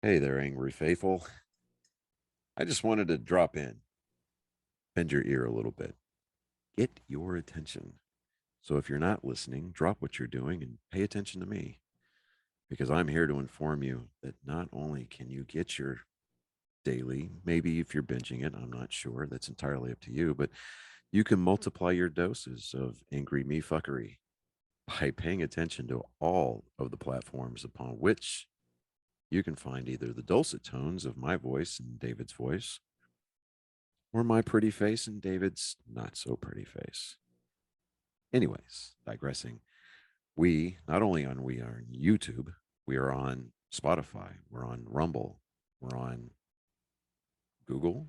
Hey there, Angry Faithful. I just wanted to drop in, bend your ear a little bit, get your attention. So if you're not listening, drop what you're doing and pay attention to me because I'm here to inform you that not only can you get your daily, maybe if you're binging it, I'm not sure, that's entirely up to you, but you can multiply your doses of angry me fuckery by paying attention to all of the platforms upon which you can find either the dulcet tones of my voice and David's voice or my pretty face and David's not so pretty face. Anyways, digressing, we not only on we are on YouTube, we are on Spotify, we're on Rumble, we're on Google,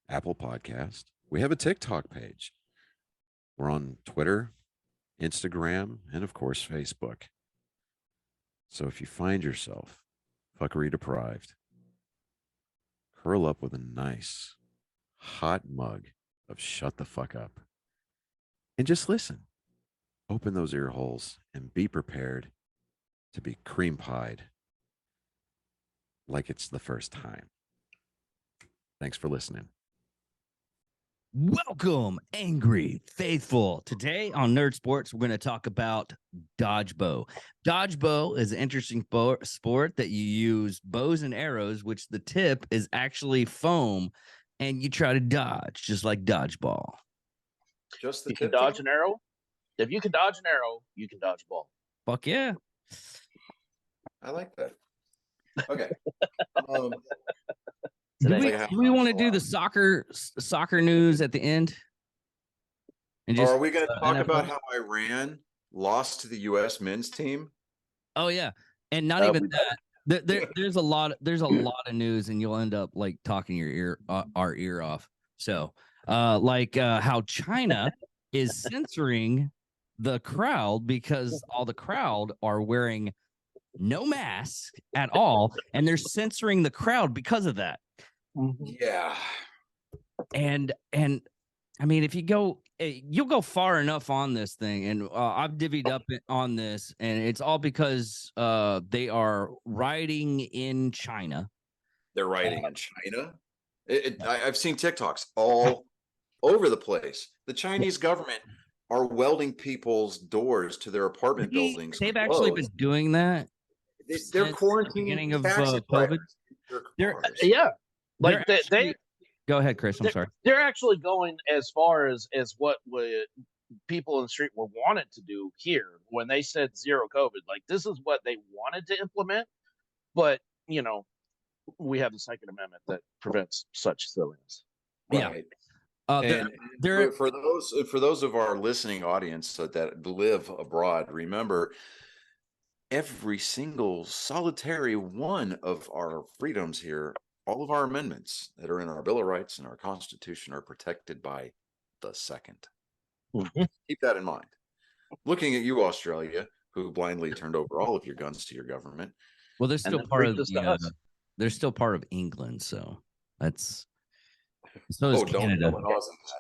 Apple Podcast. We have a TikTok page. We're on Twitter, Instagram, and of course Facebook. So if you find yourself fuckery deprived, curl up with a nice hot mug of shut the fuck up and just listen. Open those ear holes and be prepared to be cream pied like it's the first time. Thanks for listening. Welcome, Angry Faithful. Today on Nerd Sports, we're going to talk about dodgeball. Dodgeball is an interesting sport that you use bows and arrows, which the tip is actually foam, and you try to dodge, just like dodgeball. Just the you can dodge an arrow. If you can dodge an arrow, you can dodge a ball. Fuck yeah. I like that. Okay. Do we want to do the soccer news at the end? And just, are we going to talk about how Iran lost to the U.S. men's team? Oh yeah, and not even that. There's a lot of news, and you'll end up like talking our ear off. So, how China is censoring the crowd because all the crowd are wearing no mask at all, and they're censoring the crowd because of that. Yeah. And I mean, if you go, you'll go far enough on this thing, and I've divvied up on this, and it's all because they are rioting in China. They're rioting in China. I've seen TikToks all over the place. The Chinese government are welding people's doors to their apartment buildings. They've actually been doing that. They're quarantining of COVID. Yeah, like they go ahead, Chris. I'm sorry. They're actually going as far as what people in the street were wanted to do here when they said zero COVID. Like, this is what they wanted to implement, but we have the Second Amendment that prevents such silliness. Right. Yeah. For those of our listening audience that live abroad, remember, every single solitary one of our freedoms here, all of our amendments that are in our Bill of Rights and our Constitution are protected by the Second. Mm-hmm. Keep that in mind. Looking at you, Australia, who blindly turned over all of your guns to your government. Well, they're still part of they're still part of England, so that's so is Canada.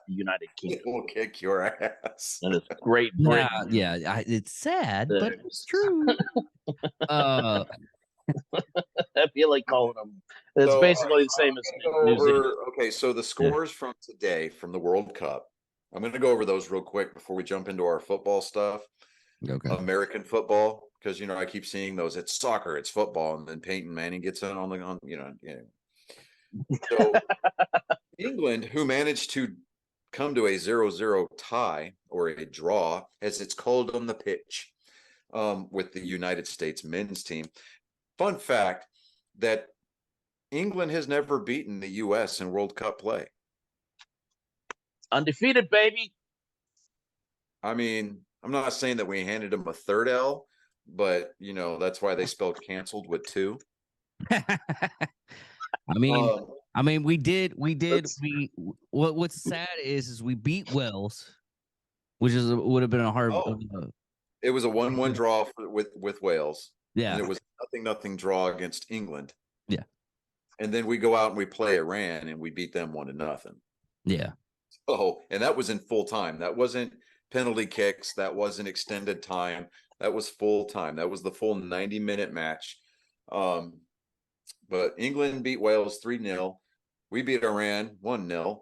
United Kingdom will kick your ass. And it's great. Britain. Yeah, it's sad, but it's true. I feel like calling them. It's basically the same as New Zealand. Okay, so the scores from today from the World Cup. I'm going to go over those real quick before we jump into our football stuff. Okay. American football, because I keep seeing those. It's soccer, it's football, and then Peyton Manning gets in on. So England, who managed to come to a 0-0 tie or a draw, as it's called on the pitch, with the United States men's team. Fun fact that England has never beaten the U.S. in World Cup play. Undefeated, baby. I mean, I'm not saying that we handed them a third L, but that's why they spelled canceled with 2. I mean, we did. What's sad is we beat Wales, which would have been a hard. It was a 1-1 draw with Wales. Yeah, and it was nothing draw against England. Yeah, and then we go out and we play Iran and we beat them 1-0. Yeah. Oh, and that was in full time. That wasn't penalty kicks. That wasn't extended time. That was full time. That was the full 90-minute match. But England beat Wales 3-0. We beat Iran 1-0.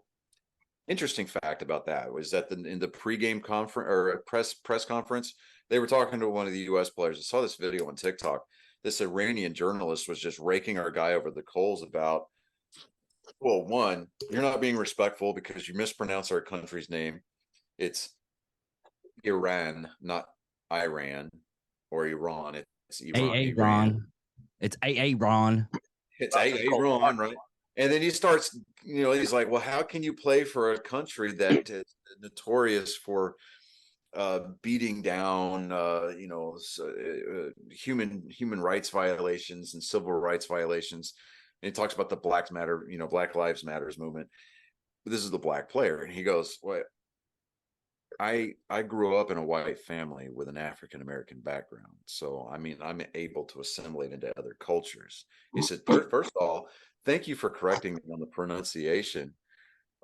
Interesting fact about that was that in the pregame conference or press conference, they were talking to one of the U.S. players. I saw this video on TikTok. This Iranian journalist was just raking our guy over the coals about, well, one, you're not being respectful because you mispronounce our country's name. It's Iran, not Iran or Iran. It's Iran. Ron. It's Ron. It's Ron, right? And then he starts, he's like, well, how can you play for a country that is notorious for beating down, human rights violations and civil rights violations? And he talks about the Black Lives Matters movement. But this is the black player. And he goes, well, I grew up in a white family with an African-American background. So, I mean, I'm able to assimilate into other cultures. He said, first of all, thank you for correcting me on the pronunciation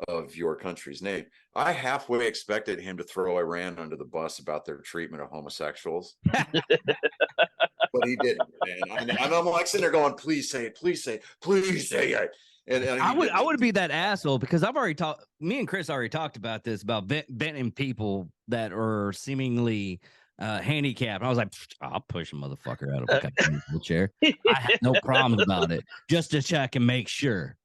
of your country's name. I halfway expected him to throw Iran under the bus about their treatment of homosexuals. But he didn't, man. I'm like sitting there going, please say it, please say it, please say it. And I would be that asshole because I've already talked. Me and Chris already talked about this about venting people that are seemingly handicapped. And I was like, I'll push a motherfucker out of a wheelchair. I have no problem about it, just to check and make sure.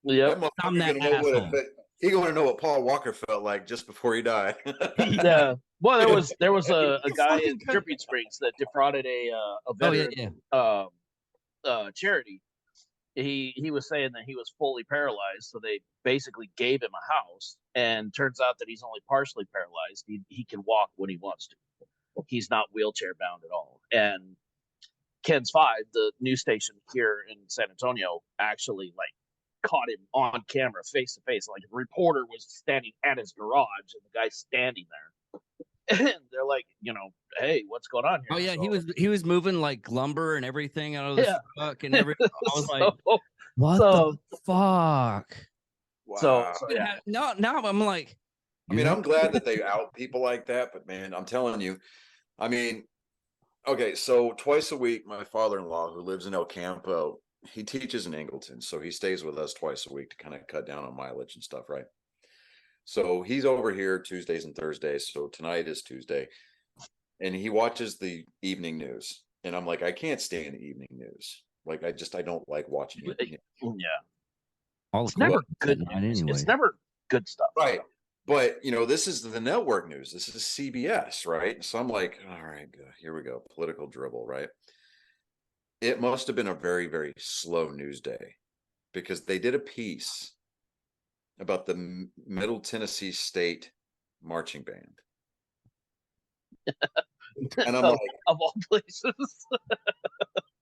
Yeah, I'm that asshole. He going to know what Paul Walker felt like just before he died. Yeah. Well, there was a guy in Dripping Springs that defrauded a veteran charity. He was saying that he was fully paralyzed, so they basically gave him a house, and turns out that he's only partially paralyzed. He can walk when he wants to. He's not wheelchair bound at all. And Ken's 5, the news station here in San Antonio, actually caught him on camera face to face. Like, a reporter was standing at his garage and the guy's standing there. And they're like, hey, what's going on here? Oh yeah, so, he was moving like lumber and everything out of the truck and everything. I was like, what the fuck? Wow. So yeah. Now I'm like, I mean, I'm glad that they out people like that, but man, I'm telling you, I mean, okay, so twice a week, my father-in-law, who lives in El Campo, he teaches in Angleton, so he stays with us twice a week to kind of cut down on mileage and stuff, right? So he's over here Tuesdays and Thursdays. So tonight is Tuesday, and he watches the evening news. And I'm like, I can't stand the evening news. Like, I don't like watching it. Yeah. It's never good news. Anyway. It's never good stuff. Right. But, this is the network news. This is CBS, right? So I'm like, all right, here we go. Political dribble, right? It must have been a very, very slow news day because they did a piece about the Middle Tennessee State marching band. And I'm like, of all places.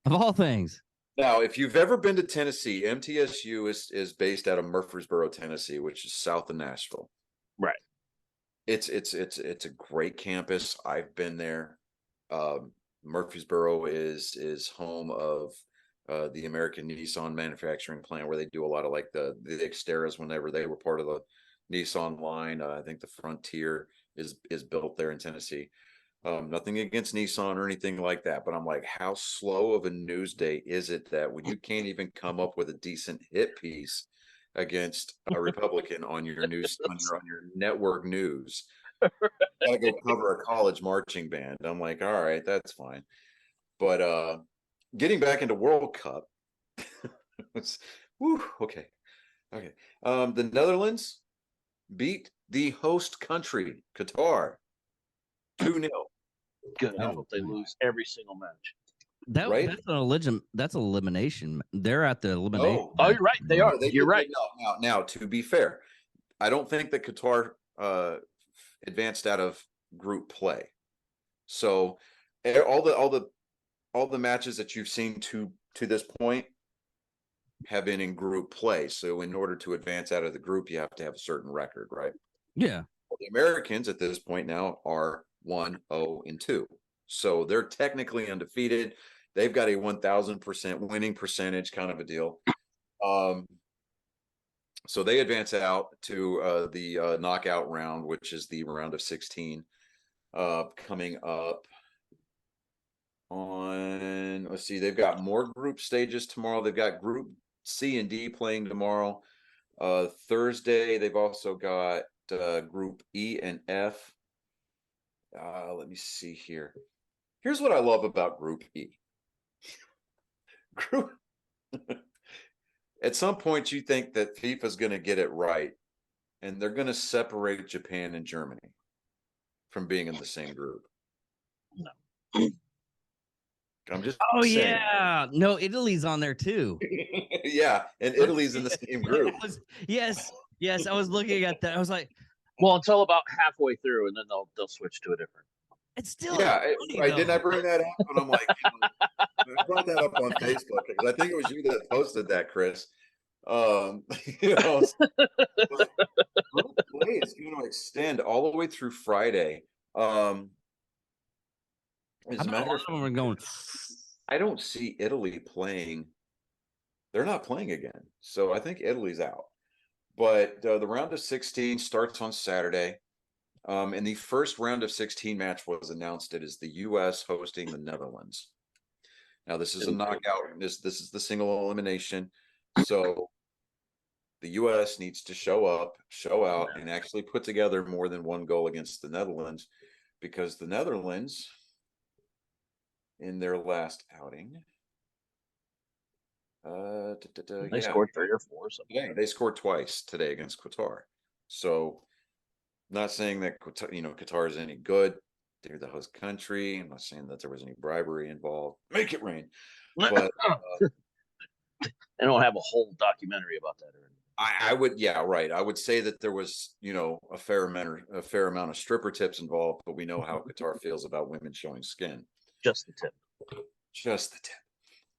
Of all things. Now, if you've ever been to Tennessee, MTSU is based out of Murfreesboro, Tennessee, which is south of Nashville. Right. It's a great campus. I've been there. Murfreesboro is home of the American Nissan manufacturing plant, where they do a lot of like the Xteras whenever they were part of the Nissan line. I think the Frontier is built there in Tennessee. Nothing against Nissan or anything like that, but I'm like, how slow of a news day is it that when you can't even come up with a decent hit piece against a Republican on your news on your network news, gotta go cover a college marching band? I'm like, all right, that's fine. But getting back into World Cup, okay. The Netherlands beat the host country, Qatar, 2-0. Good. I hope they lose every single match. That's elimination. They're at the elimination. Oh, you're right. They are. You're right. Now, to be fair, I don't think that Qatar advanced out of group play. So all the matches that you've seen to this point have been in group play. So in order to advance out of the group, you have to have a certain record, right? Yeah. Well, the Americans at this point now are 1-0-2. So they're technically undefeated. They've got a 1,000% winning percentage kind of a deal. So they advance out to the knockout round, which is the round of 16 coming up. let's see, they've got more group stages tomorrow. They've got Group C and D playing tomorrow. Thursday, they've also got Group E and F. Let me see here. Here's what I love about Group E. Group At some point, you think that FIFA's going to get it right, and they're going to separate Japan and Germany from being in the same group. No. I'm just saying. Yeah, no, Italy's on there too. Yeah, and Italy's in the same group. Yes, I was looking at that. I was like, well, until about halfway through, and then they'll switch to a different. It's still I didn't I bring that up, and I'm like, I brought that up on Facebook because I think it was you that posted that, Chris. Group play is going to extend all the way through Friday. As a matter of fact, we're going. I don't see Italy playing. They're not playing again, so I think Italy's out. But the round of 16 starts on Saturday. And the first round of 16 match was announced. It is the U.S. hosting the Netherlands. Now, this is a knockout. This is the single elimination. So the U.S. needs to show up, show out, and actually put together more than one goal against the Netherlands, because the Netherlands, in their last outing, they scored 3 or 4. Yeah, they scored twice today against Qatar. So, not saying that Qatar is any good. They're the host country. I'm not saying that there was any bribery involved. Make it rain. But they don't have a whole documentary about that or anything. I would, yeah, right. I would say that there was, a fair amount of stripper tips involved, but we know how Qatar feels about women showing skin. Just the tip.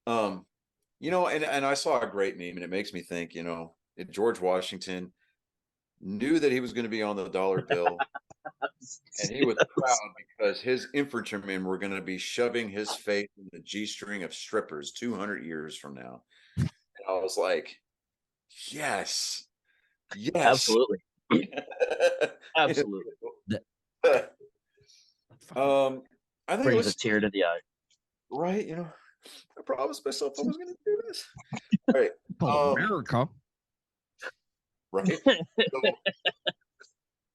And I saw a great meme, and it makes me think, George Washington knew that he was going to be on the dollar bill, and he was proud because his infantrymen were going to be shoving his face in the G-string of strippers 200 years from now. And I was like, yes, absolutely. Absolutely. I think brings a tear to the eye. Right, I promised myself I was going to do this. Right, America. Right. So,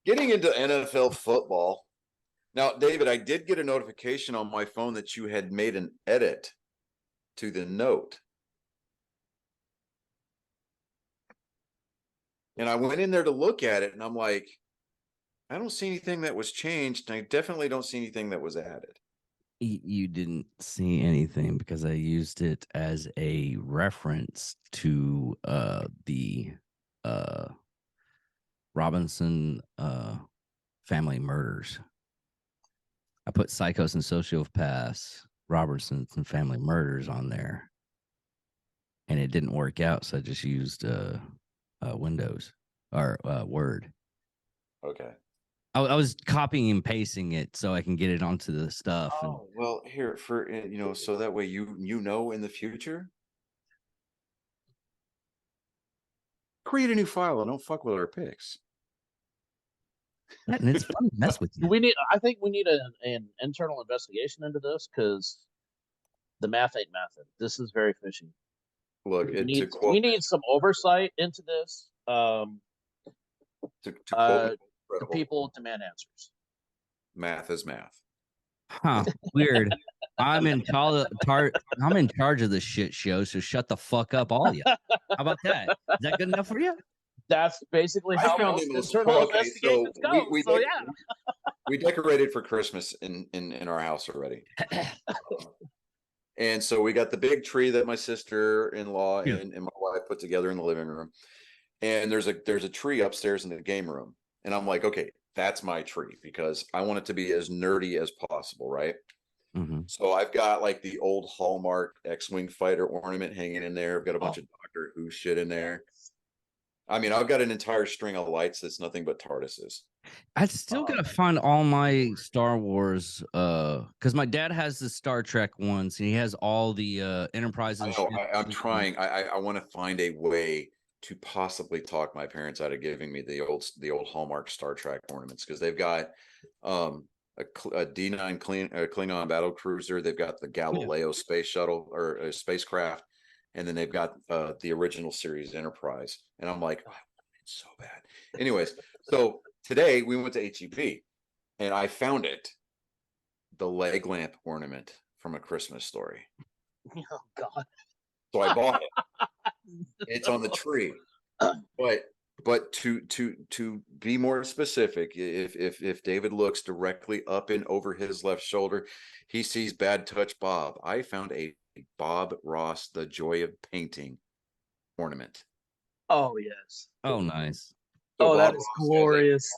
getting into NFL football. Now, David, I did get a notification on my phone that you had made an edit to the note. And I went in there to look at it, and I'm like, I don't see anything that was changed. And I definitely don't see anything that was added. You didn't see anything because I used it as a reference to the Robinson family murders. I put Psychos and Sociopaths, Robertsons and family murders on there, and it didn't work out, so I just used Windows or Word. Okay. I was copying and pasting it so I can get it onto the stuff. Oh, well, here for so that way in the future, create a new file and don't fuck with our picks. And it's fun to mess with you. I think we need an internal investigation into this, because the math ain't mathing. This is very fishy. Look, we need some oversight into this. The people demand answers. Math is math. Huh? Weird. I'm in charge of this shit show, so shut the fuck up, all of you. How about that? Is that good enough for you? That's basically how most internal investigations go. We decorated for Christmas in our house already. And so we got the big tree that my sister-in-law and my wife put together in the living room. And there's a tree upstairs in the game room. And I'm like, okay, that's my tree, because I want it to be as nerdy as possible, right? Mm-hmm. So I've got like the old Hallmark X-Wing fighter ornament hanging in there. I've got a bunch of Doctor Who shit in there. I mean, I've got an entire string of lights that's nothing but TARDISes. I still gotta find all my Star Wars, because my dad has the Star Trek ones, and he has all the Enterprise. I'm trying. I want to find a way to possibly talk my parents out of giving me the old Hallmark Star Trek ornaments, because they've got a D9 Klingon battle cruiser. They've got the Galileo space shuttle or spacecraft, and then they've got the original series Enterprise. And I'm like, oh, it's so bad. Anyways, so today we went to HEB, and I found it, the leg lamp ornament from A Christmas Story. Oh God! So I bought it. It's on the tree, but to be more specific, if David looks directly up and over his left shoulder, he sees Bad Touch Bob. I found a Bob Ross, The Joy of Painting ornament. Oh yes. Oh, nice. So Oh, Bob that is Ross glorious.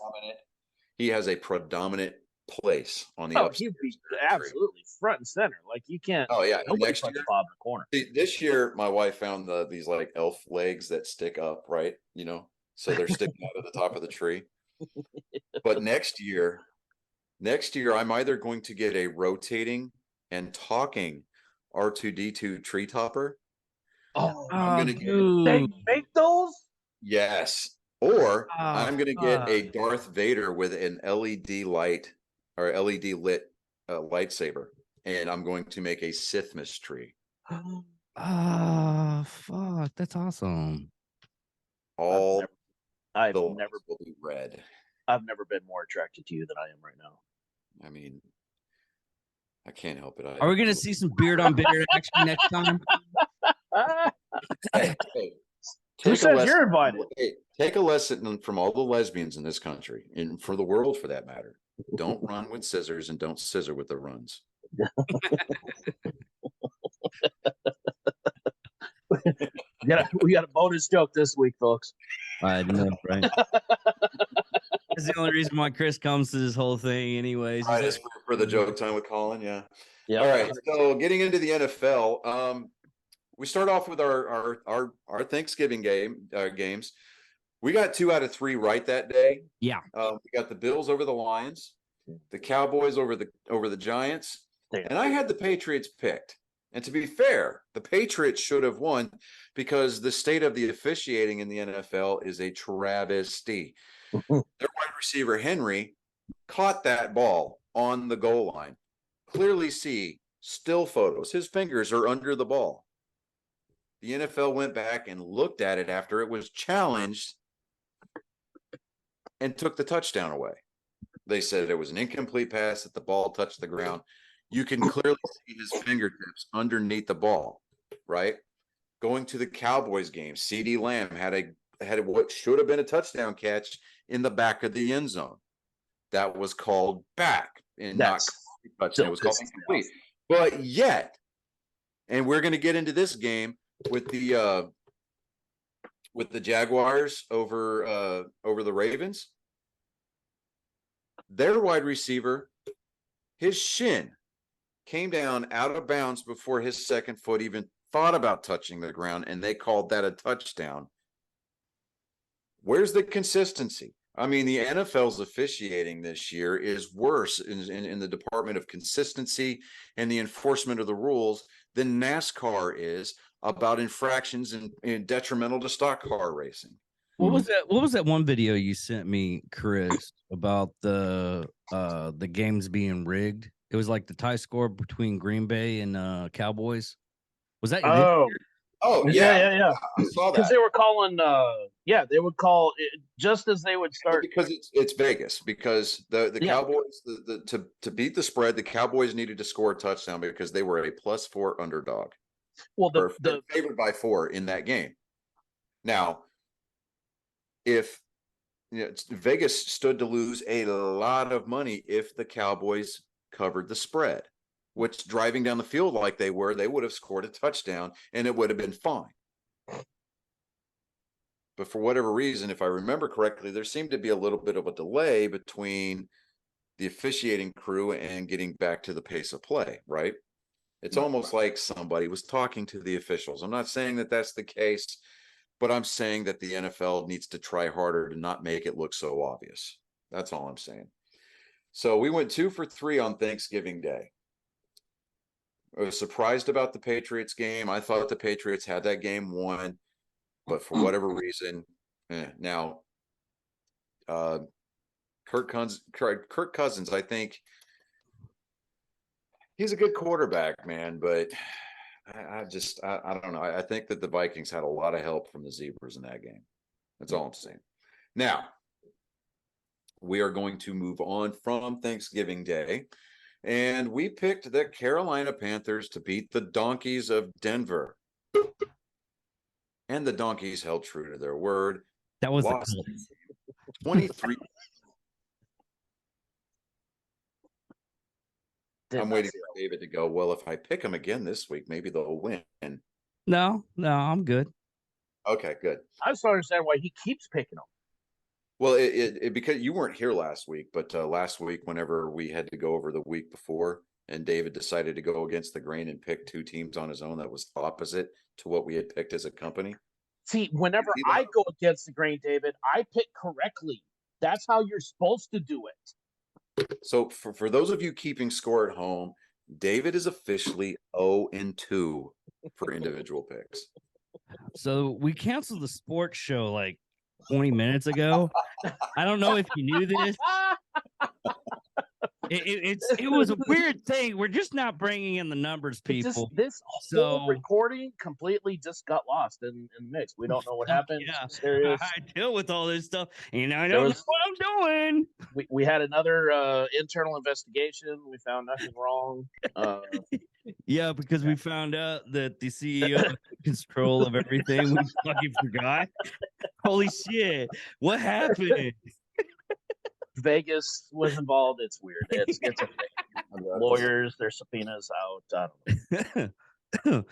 He has a predominant place on the Oh, upstairs he'd be tree. absolutely front and center. Like you can't. Oh yeah, Nobody next puts year, Bob in the corner. see, this year my wife found these like elf legs that stick up, right? So they're sticking out of the top of the tree. But next year I'm either going to get a rotating and talking R2D2 tree topper. Oh, I'm gonna get, they make those? yes, or I'm gonna get a fuck. Darth Vader with an LED light or LED lit lightsaber, and I'm going to make a Sithmas tree. Ah, fuck. That's awesome. All I've the never lights will be red. I've never been more attracted to you than I am right now. I mean, I can't help it. Are we gonna see some beard on beard action next time? Hey, Who says you're invited? Hey, take a lesson from all the lesbians in this country, and for the world for that matter. Don't run with scissors and don't scissor with the runs. We got a bonus joke this week, folks. I know, right? That's the only reason why Chris comes to this whole thing, anyways. Right, is for the joke time with Colin, yeah. Yeah. All right, so getting into the NFL, we start off with our Thanksgiving games. We got 2 out of 3 right that day. Yeah. We got the Bills over the Lions, the Cowboys over the Giants, and I had the Patriots picked. And to be fair, the Patriots should have won because the state of the officiating in the NFL is a travesty. Their wide receiver Henry caught that ball on the goal line. Clearly see still photos. His fingers are under the ball. The NFL went back and looked at it after it was challenged and took the touchdown away. They said it was an incomplete pass, that the ball touched the ground. You can clearly see his fingertips underneath the ball, right? Going to the Cowboys game, CeeDee Lamb had what should have been a touchdown catch in the back of the end zone. That was called back and not touchdown. It was called incomplete. But yet, and we're going to get into this game with the Jaguars over the Ravens. Their wide receiver, his shin came down out of bounds before his second foot even thought about touching the ground, and they called that a touchdown. Where's the consistency? I mean, the NFL's officiating this year is worse in the department of consistency and the enforcement of the rules than NASCAR is about infractions and detrimental to stock car racing. What was that one video you sent me, Chris, about the games being rigged? It was like the tie score between Green Bay and Cowboys. Was that? Yeah. I saw that because they were calling. They would call it just as they would start because it's Vegas. Because the Cowboys to beat the spread, the Cowboys needed to score a touchdown because they were a +4 underdog. Well, the favored by 4 in that game. Now, if Vegas stood to lose a lot of money if the Cowboys covered the spread, which driving down the field like they would have scored a touchdown and it would have been fine. But for whatever reason, if I remember correctly, there seemed to be a little bit of a delay between the officiating crew and getting back to the pace of play, right? It's almost like somebody was talking to the officials. I'm not saying that that's the case, but I'm saying that the NFL needs to try harder to not make it look so obvious. That's all I'm saying. So we went 2 for 3 on Thanksgiving Day. I was surprised about the Patriots game. I thought the Patriots had that game won, but for whatever reason, now Kirk Cousins, I think He's a good quarterback, man, but I don't know. I think that the Vikings had a lot of help from the Zebras in that game. That's all I'm saying. Now, we are going to move on from Thanksgiving Day, and we picked the Carolina Panthers to beat the Donkeys of Denver. And the Donkeys held true to their word. That was lost the 23. I'm waiting for David to go, well, if I pick them again this week, maybe they'll win. No, I'm good. Okay, good. I just don't understand why he keeps picking them. Well, it because you weren't here last week, but last week, whenever we had to go over the week before, and David decided to go against the grain and pick two teams on his own that was opposite to what we had picked as a company. See, whenever I go against the grain, David, I pick correctly. That's how you're supposed to do it. So for those of you keeping score at home, David is officially 0-2 for individual picks. So we canceled the sports show like 20 minutes ago. I don't know if you knew this. It was a weird thing. We're just not bringing in the numbers, people. This whole recording completely just got lost in the mix. We don't know what happened. Yeah, I deal with all this stuff, and I know what I'm doing. We had another internal investigation. We found nothing wrong. Yeah, because we found out that the CEO had control of everything. We fucking forgot. Holy shit! What happened? Vegas was involved. It's weird. It's a thing. Lawyers, their subpoenas out. I don't know.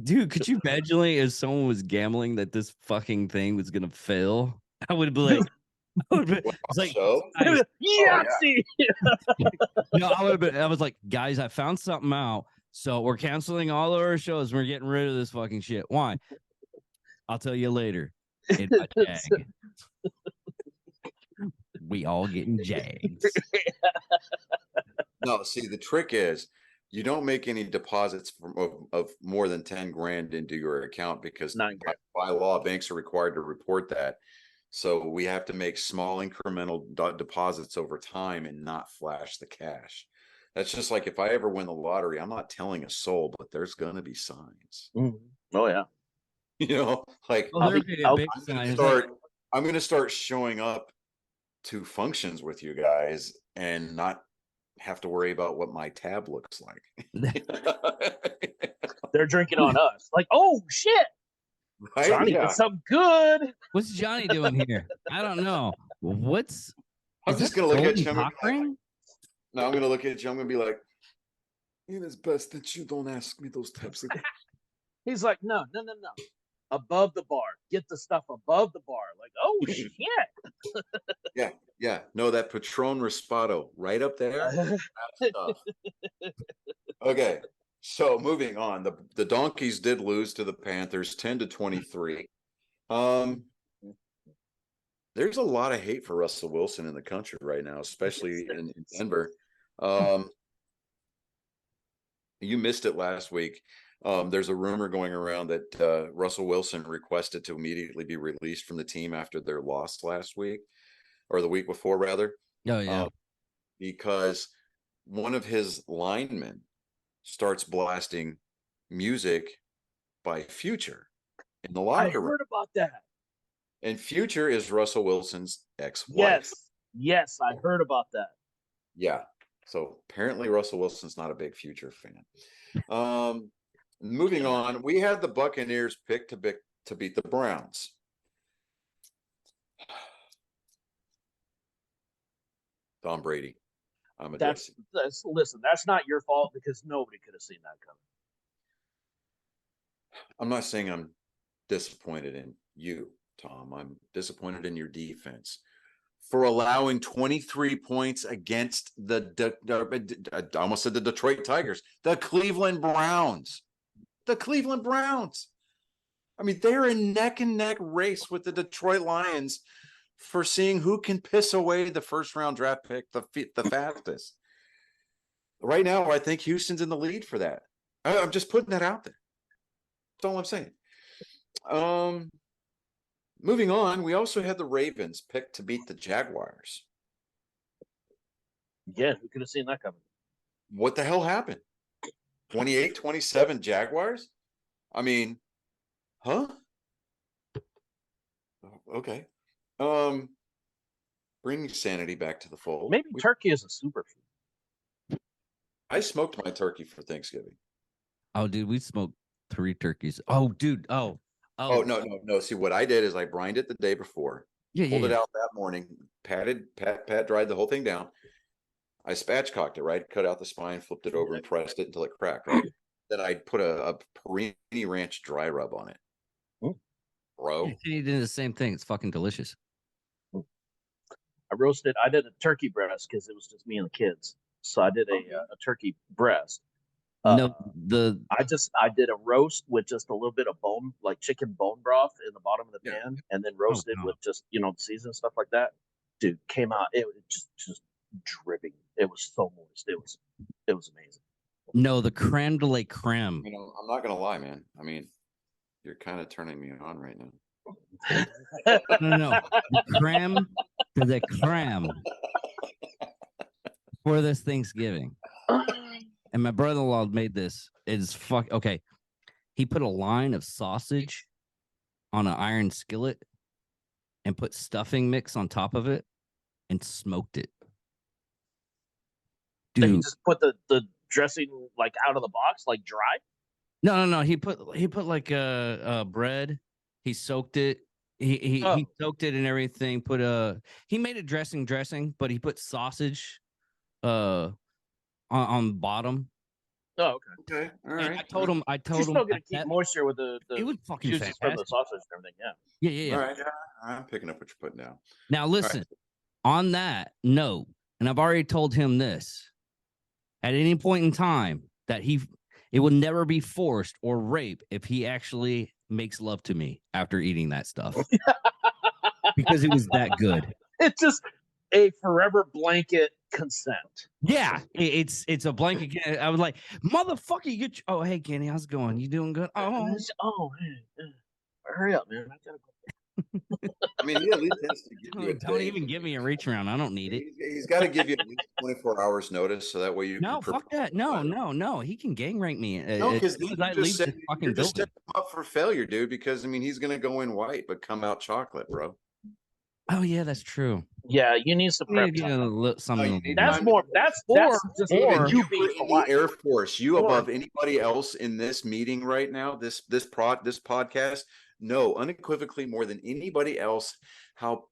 Dude, could you imagine if someone was gambling that this fucking thing was gonna fail? I would be like, it's like, no, I was like, guys, I found something out. So we're canceling all of our shows. We're getting rid of this fucking shit. Why? I'll tell you later. In my tag. We all getting jags. No, see, the trick is you don't make any deposits of more than 10 grand into your account because by law, banks are required to report that. So we have to make small incremental deposits over time and not flash the cash. That's just like if I ever win the lottery, I'm not telling a soul, but there's going to be signs. Mm-hmm. Oh, yeah. You know, like I'm going to start showing up to functions with you guys and not have to worry about what my tab looks like. They're drinking on us. Like, oh shit. Right? Johnny did something good. What's Johnny doing here? I don't know. I'm just gonna look at you. No, I'm gonna look at you. I'm gonna be like, it is best that you don't ask me those types of things. He's like, no. Above the bar. Get the stuff above the bar. Like, oh shit. Yeah. No, that Patron Raspado right up there. Okay. So moving on. The Donkeys did lose to the Panthers 10-23. There's a lot of hate for Russell Wilson in the country right now, especially in Denver. You missed it last week. There's a rumor going around that Russell Wilson requested to immediately be released from the team after their loss last week, or the week before, rather. Oh, yeah. Because one of his linemen starts blasting music by Future in the locker room. I heard about that. And Future is Russell Wilson's ex-wife. Yes, I heard about that. Yeah. So apparently Russell Wilson's not a big Future fan. Moving on, we had the Buccaneers picked to beat the Browns. Tom Brady. Listen, that's not your fault because nobody could have seen that coming. I'm not saying I'm disappointed in you, Tom. I'm disappointed in your defense for allowing 23 points against I almost said the Detroit Tigers, the Cleveland Browns. The Cleveland Browns. I mean, they're in neck and neck race with the Detroit Lions for seeing who can piss away the first round draft pick the fastest. Right now, I think Houston's in the lead for that. I'm just putting that out there. That's all I'm saying. Moving on, we also had the Ravens picked to beat the Jaguars. Yeah, who could have seen that coming? What the hell happened? 28-27 Jaguars? I mean, huh? Okay. Bring sanity back to the fold. Maybe turkey is a superfood. I smoked my turkey for Thanksgiving. Oh, dude, we smoked 3 turkeys. Oh, dude. Oh, no. See, what I did is I brined it the day before. Pulled it out that morning, pat dried the whole thing down. I spatchcocked it, right? Cut out the spine, flipped it over, and pressed it until it cracked, right? Then I put a Perini Ranch dry rub on it. Bro. You did the same thing. It's fucking delicious. I did a turkey breast because it was just me and the kids. So I did a turkey breast. I did a roast with just a little bit of bone, like chicken bone broth in the bottom of the pan, and then roasted with just, the season stuff like that. Dude, came out, it was just dripping. It was so moist. It was amazing. No, the creme de la creme. I'm not gonna lie, man. I mean, you're kind of turning me on right now. No. The creme de la creme for this Thanksgiving. And my brother-in-law made this. It's okay. He put a line of sausage on an iron skillet and put stuffing mix on top of it and smoked it. Dude, he just put the dressing like out of the box, like dry? No. He put like a bread. He soaked it. He soaked it and everything. He made it dressing, but he put sausage on the bottom. Oh, okay. All right. And I told him You're still gonna keep moisture with the it was fucking juices from the sausage and everything. Yeah. All right. I'm picking up what you're putting down. Now listen, on that note, and I've already told him this. At any point in time, that it will never be forced or rape if he actually makes love to me after eating that stuff. Because it was that good. It's just a forever blanket consent. Yeah, it's a blanket. I was like, motherfucker, oh, hey, Kenny, how's it going? You doing good? Hey, hurry up, man. I gotta go. I mean, he at least has to give you don't even give me a reach around. I don't need it. He's got to give you at least 24 hours notice, so that way you can fuck that. No. He can gang rank me. No, because you're just setting him up for failure, dude. Because I mean, he's gonna go in white but come out chocolate, bro. Oh yeah, that's true. Yeah, you need some prep. Something. That's just you being in the Air Force. You above anybody else in this meeting right now. This podcast. No, unequivocally more than anybody else, how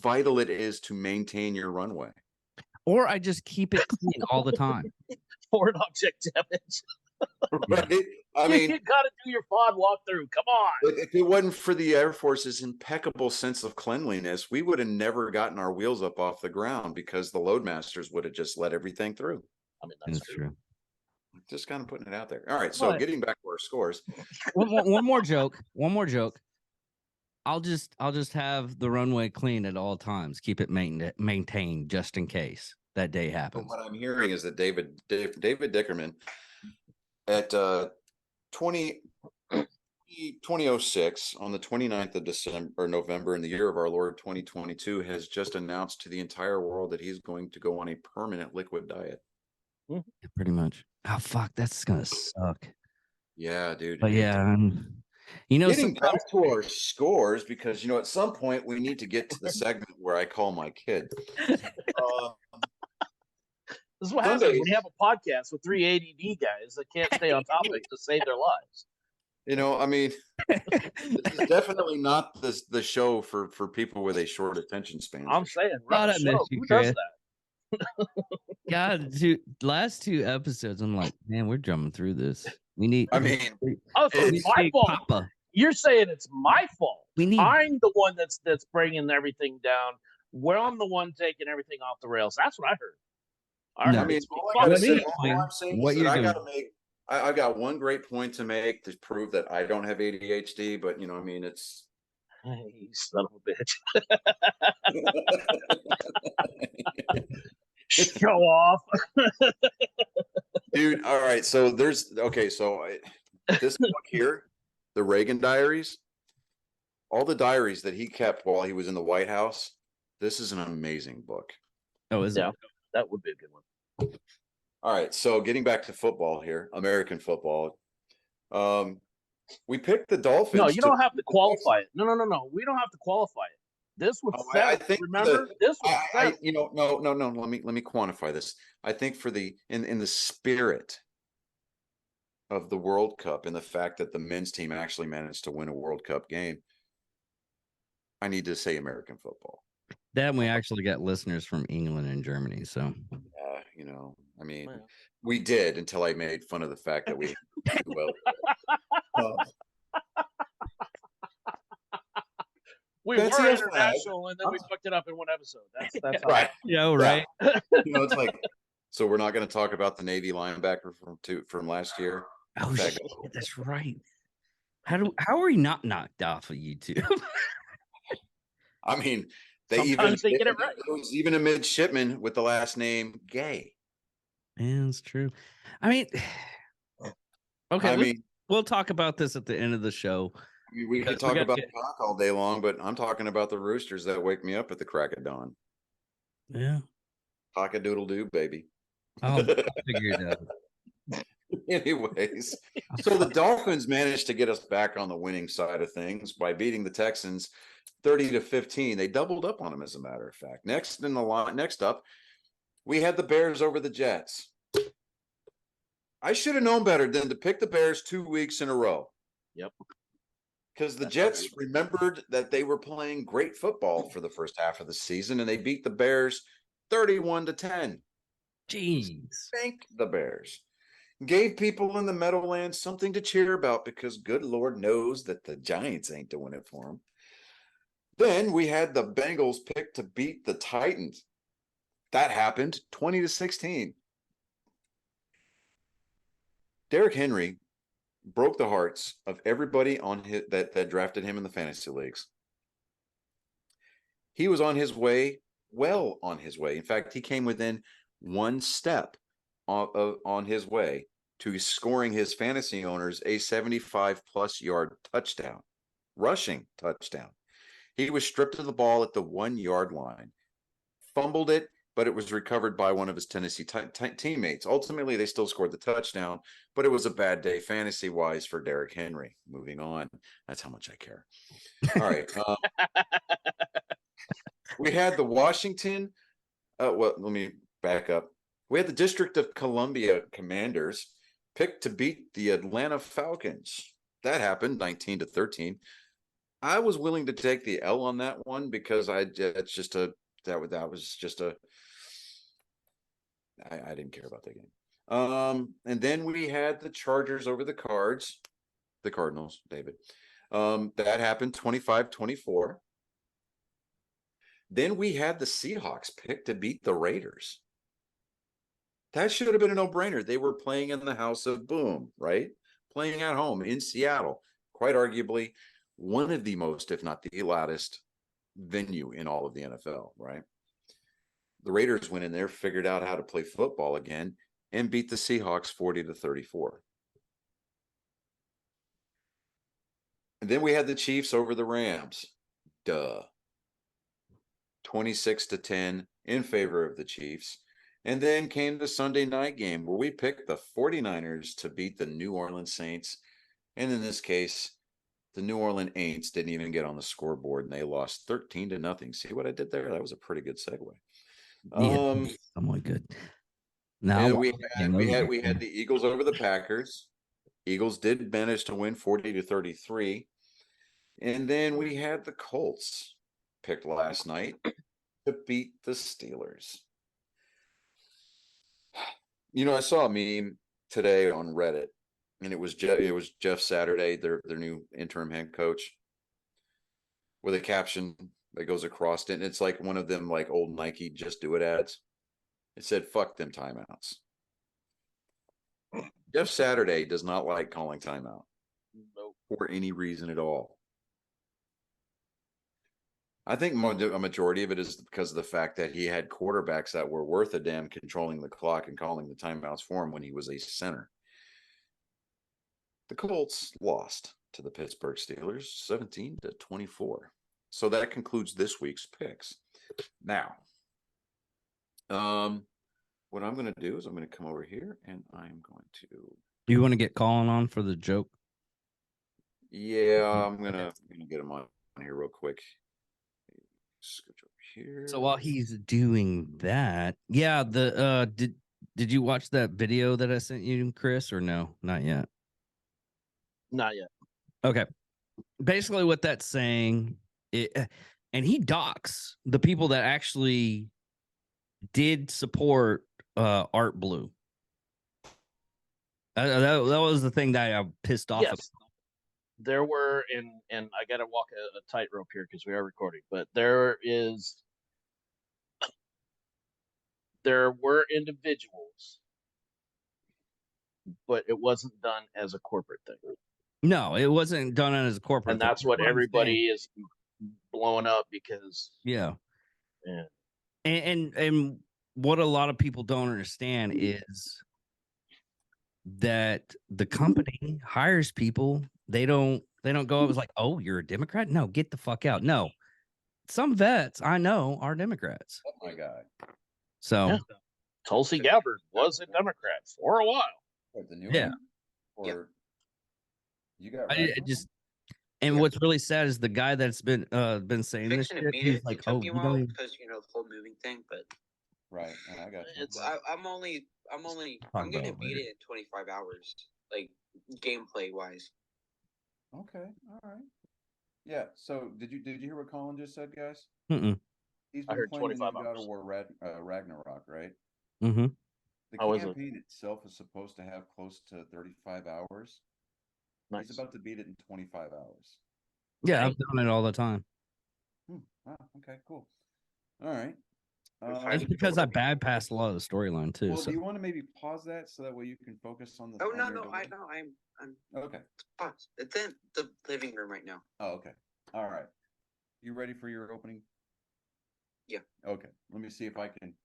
vital it is to maintain your runway. Or I just keep it clean all the time. Foreign object damage. Right? I mean, you got to do your pod walkthrough. Come on. If it wasn't for the Air Force's impeccable sense of cleanliness, we would have never gotten our wheels up off the ground because the loadmasters would have just let everything through. I mean, that's true. Just kind of putting it out there. All right. So getting back to our scores. One more joke. I'll just have the runway clean at all times. Keep it maintained just in case that day happens. But what I'm hearing is that David Dickerman at 2006 on the 29th of November in the year of our Lord 2022 has just announced to the entire world that he's going to go on a permanent liquid diet. Yeah, pretty much. Oh fuck, that's gonna suck. Yeah, dude. But yeah, getting back to our scores, because at some point we need to get to the segment where I call my kid. This is what happens when you have a podcast with 3 ADD guys that can't stay on topic to save their lives. I mean, this is definitely not the show for people with a short attention span. I'm saying, who does that? God, last 2 episodes, I'm like, man, we're jumping through this. We need. I mean, it's my fault. Papa. You're saying it's my fault. I'm the one that's bringing everything down. I'm the one taking everything off the rails. That's what I heard. All right. I mean, all I'm saying is that I got to make. I've got one great point to make to prove that I don't have ADHD, but I mean, it's. Hey, son of a bitch. Show off. Dude, all right. So this book here, the Reagan Diaries, all the diaries that he kept while he was in the White House, this is an amazing book. Oh, is it? That would be a good one. All right. So getting back to football here, American football. We picked the Dolphins. No, you don't have to qualify it. No. We don't have to qualify it. This was set. I think remember, this was set. No. Let me quantify this. I think for in the spirit of the World Cup and the fact that the men's team actually managed to win a World Cup game, I need to say American football. Then we actually got listeners from England and Germany. So, I mean, we did until I made fun of the fact that we well. We were international, and then we fucked it up in one episode. That's right. Right. It's like, so we're not going to talk about the Navy linebacker from last year. Oh shit, that's right. How are we not knocked off of YouTube? I mean, they get it right. There was even a midshipman with the last name Gay. Yeah, it's true. I mean, okay, we'll talk about this at the end of the show. I mean, we could talk about cock all day long, but I'm talking about the roosters that wake me up at the crack of dawn. Yeah. Cock-a-doodle-doo, baby. Oh, I figured it out. Anyways, so the Dolphins managed to get us back on the winning side of things by beating the Texans 30-15. They doubled up on them, as a matter of fact. Next up, we had the Bears over the Jets. I should have known better than to pick the Bears 2 weeks in a row. Yep. Because the Jets remembered that they were playing great football for the first half of the season, and they beat the Bears 31-10. Jeez. Thank the Bears. Gave people in the Meadowlands something to cheer about, because good Lord knows that the Giants ain't doing it for them. Then we had the Bengals picked to beat the Titans. That happened 20-16. Derrick Henry broke the hearts of everybody on that drafted him in the fantasy leagues. He was on his way, well on his way. In fact, he came within one step on his way to scoring his fantasy owners a 75+ yard touchdown, rushing touchdown. He was stripped of the ball at the 1 yard line, fumbled it, but it was recovered by one of his Tennessee teammates. Ultimately, they still scored the touchdown, but it was a bad day fantasy-wise for Derrick Henry. Moving on. That's how much I care. All right. We had the Washington. Let me back up. We had the District of Columbia Commanders picked to beat the Atlanta Falcons. That happened 19-13. I was willing to take the L on that one because I didn't care about that game. And then we had the Chargers over the Cardinals, David. That happened 25-24. Then we had the Seahawks picked to beat the Raiders. That should have been a no-brainer. They were playing in the house of boom, right? Playing at home in Seattle. Quite arguably one of the most, if not the loudest venue in all of the NFL, right? The Raiders went in there, figured out how to play football again, and beat the Seahawks 40-34. And then we had the Chiefs over the Rams. 26-10 in favor of the Chiefs. And then came the Sunday night game where we picked the 49ers to beat the New Orleans Saints. And in this case, the New Orleans Aints didn't even get on the scoreboard, and they lost 13-0. See what I did there? That was a pretty good segue. Somewhat good. Now we had the Eagles over the Packers. Eagles did manage to win 40-33. And then we had the Colts picked last night to beat the Steelers. I saw a meme today on Reddit, and it was Jeff Saturday, their new interim head coach, with a caption that goes across it, and it's like one of them like old Nike Just Do It ads. It said, "Fuck them timeouts." Jeff Saturday does not like calling timeout for any reason at all. I think a majority of it is because of the fact that he had quarterbacks that were worth a damn controlling the clock and calling the timeouts for him when he was a center. The Colts lost to the Pittsburgh Steelers 17-24. So that concludes this week's picks. Now, what what I'm going to do is I'm going to come over here and I'm going to. Do you want to get Colin on for the joke? Yeah, I'm gonna get him on here real quick. Switch over here. So while he's doing that, yeah, did you watch that video that I sent you, Chris, or no? Not yet. Not yet. Okay. Basically, what that's saying, and he docks the people that actually did support Art Blue. That was the thing that I pissed off about. There were, and I got to walk a tightrope here because we are recording, but there were individuals, but it wasn't done as a corporate thing. No, it wasn't done as a corporate and thing. that's what everybody is blowing up because. Yeah. And what a lot of people don't understand is that the company hires people. They don't go up as like, oh, you're a Democrat? No, get the fuck out. No. Some vets I know are Democrats. Oh my God. So yeah. Tulsi Gabbard was a Democrat for a while. What, the new yeah. one? Or you got and what's really sad is the guy that's been saying this shit, he's like, oh, you don't because the whole moving thing, but right. I got you. I'm gonna beat it in 25 hours, like gameplay wise. Okay, all right. Yeah. So did you hear what Colin just said, guys? Mm-mm. He's been playing the new God of War Ragnarok, right? Mm-hmm. The campaign itself is supposed to have close to 35 hours. Nice. He's about to beat it in 25 hours. Yeah, I've done it all the time. Wow. Okay. Cool. All right. It's because I bypassed a lot of the storyline too. Well, do you want to maybe pause that so that way you can focus on the? Oh no, I'm okay. Pause. It's in the living room right now. Oh, okay. All right. You ready for your opening? Yeah. Okay. Let me see if I can.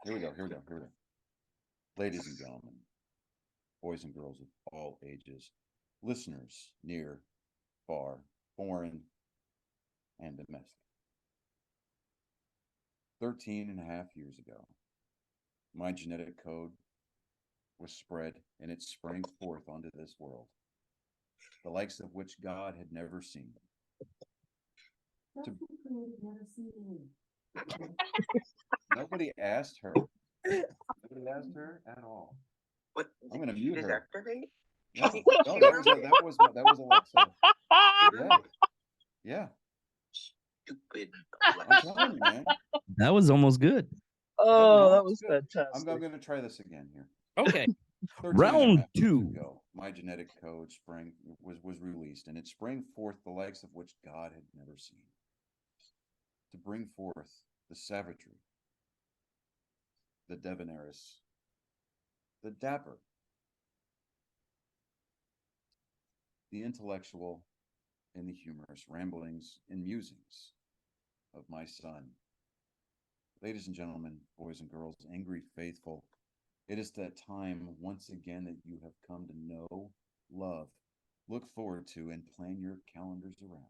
Here we go. Ladies and gentlemen, boys and girls of all ages, listeners near, far, foreign, and domestic. 13 and a half years ago, my genetic code was spread and it sprang forth onto this world, the likes of which God had never seen. Nobody asked her. Nobody asked her at all. What? I'm going to mute her. No, that was Alexa. Yeah. Stupid. I'm telling you, man. That was almost good. Oh, that was fantastic. I'm going to try this again here. Okay. Round 2. Ago, my genetic code was released, and it sprang forth the likes of which God had never seen. To bring forth the savagery, the debonairess, the dapper, the intellectual, and the humorous ramblings and musings of my son. Ladies and gentlemen, boys and girls, angry faithful, it is that time once again that you have come to know, love, look forward to, and plan your calendars around.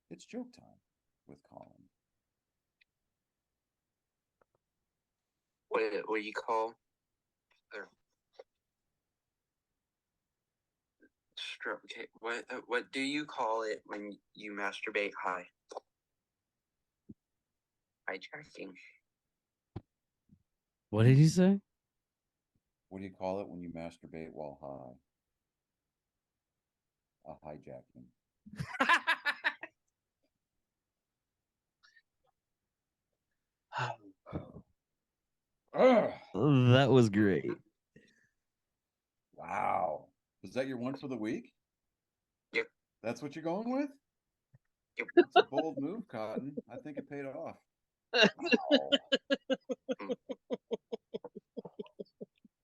It's joke time with Colin. What do you call? Okay, what do you call it when you masturbate high? Hijacking. What did he say? What do you call it when you masturbate while high? A hijacking. That was great. Wow. Is that your one for the week? Yep. That's what you're going with? Yep. That's a bold move, Cotton. I think it paid off. Wow.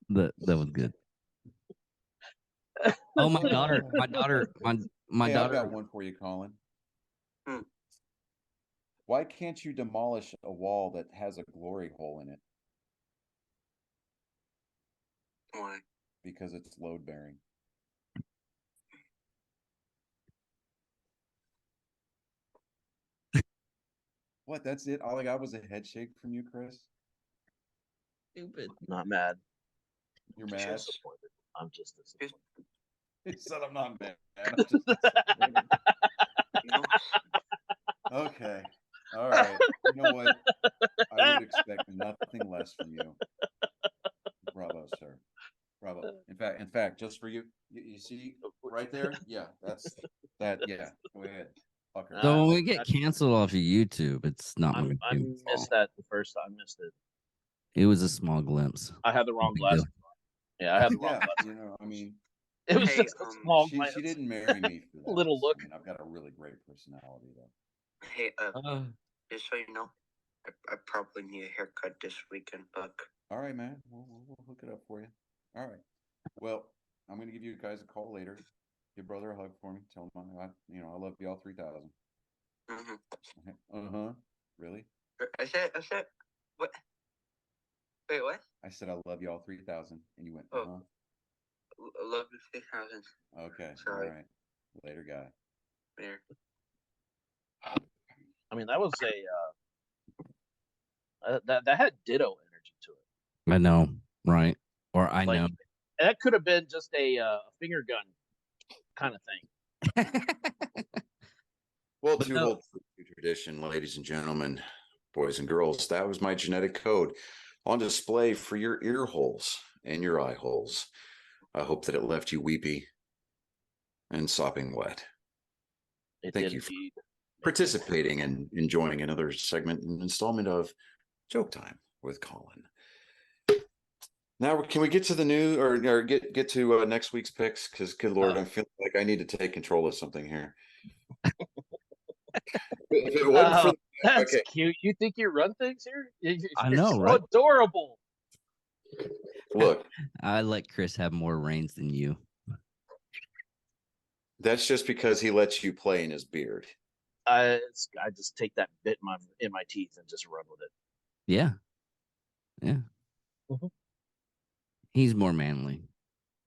That was good. Oh, my daughter. Hey, I've got one for you, Colin. Why can't you demolish a wall that has a glory hole in it? Why? Because it's load bearing. What? That's it? All I got was a head shake from you, Chris? Stupid. Not mad. You're Just mad? disappointed. I'm just disappointed. He said I'm not mad. I'm just disappointed. Okay. All right. You know what? I would expect nothing less from you. Bravo, sir. Bravo. In fact, just for you, you see right there? Yeah, that's that. Yeah. Go ahead. Fucker. So when we get canceled off of YouTube, it's not my I missed that the first time. I missed it. It was a small glimpse. I had the wrong Big glasses. deal. Yeah, I had the wrong Yeah, glasses. you know, I mean, It was Hey, just a small she glance. didn't marry me for that. Little look. I mean, I've got a really great personality, though. Hey, just so you know, I probably need a haircut this weekend, Buck. All right, man. We'll hook it up for you. All right. Well, I'm gonna give you guys a call later. Give brother a hug for me. Tell him I love y'all 3,000. Mm-hmm. Really? I said, what? Wait, what? I said I love y'all 3,000, and you went, Oh. I love you 3,000. Okay. Sorry. All right. Later, guy. There. I mean, that was that had Ditto energy to it. I know, right? Or I Like, know. that could have been just a finger gun kind of thing. Well, to hold true to tradition, ladies and gentlemen, boys and girls, that was my genetic code on display for your ear holes and your eye holes. I hope that it left you weepy and sopping wet. Thank you for participating and enjoying another segment and installment of Joke Time with Colin. Now, can we get to the new or get to next week's picks? Because, good Lord, I'm feeling like I need to take control of something here. If it wasn't for that's cute. You think you run things here? I know, so right? Adorable. Look, I let Chris have more reins than you. that's just because he lets you play in his beard. I just take that bit in my teeth and just run with it. Yeah. Yeah. Mm-hmm. He's more manly.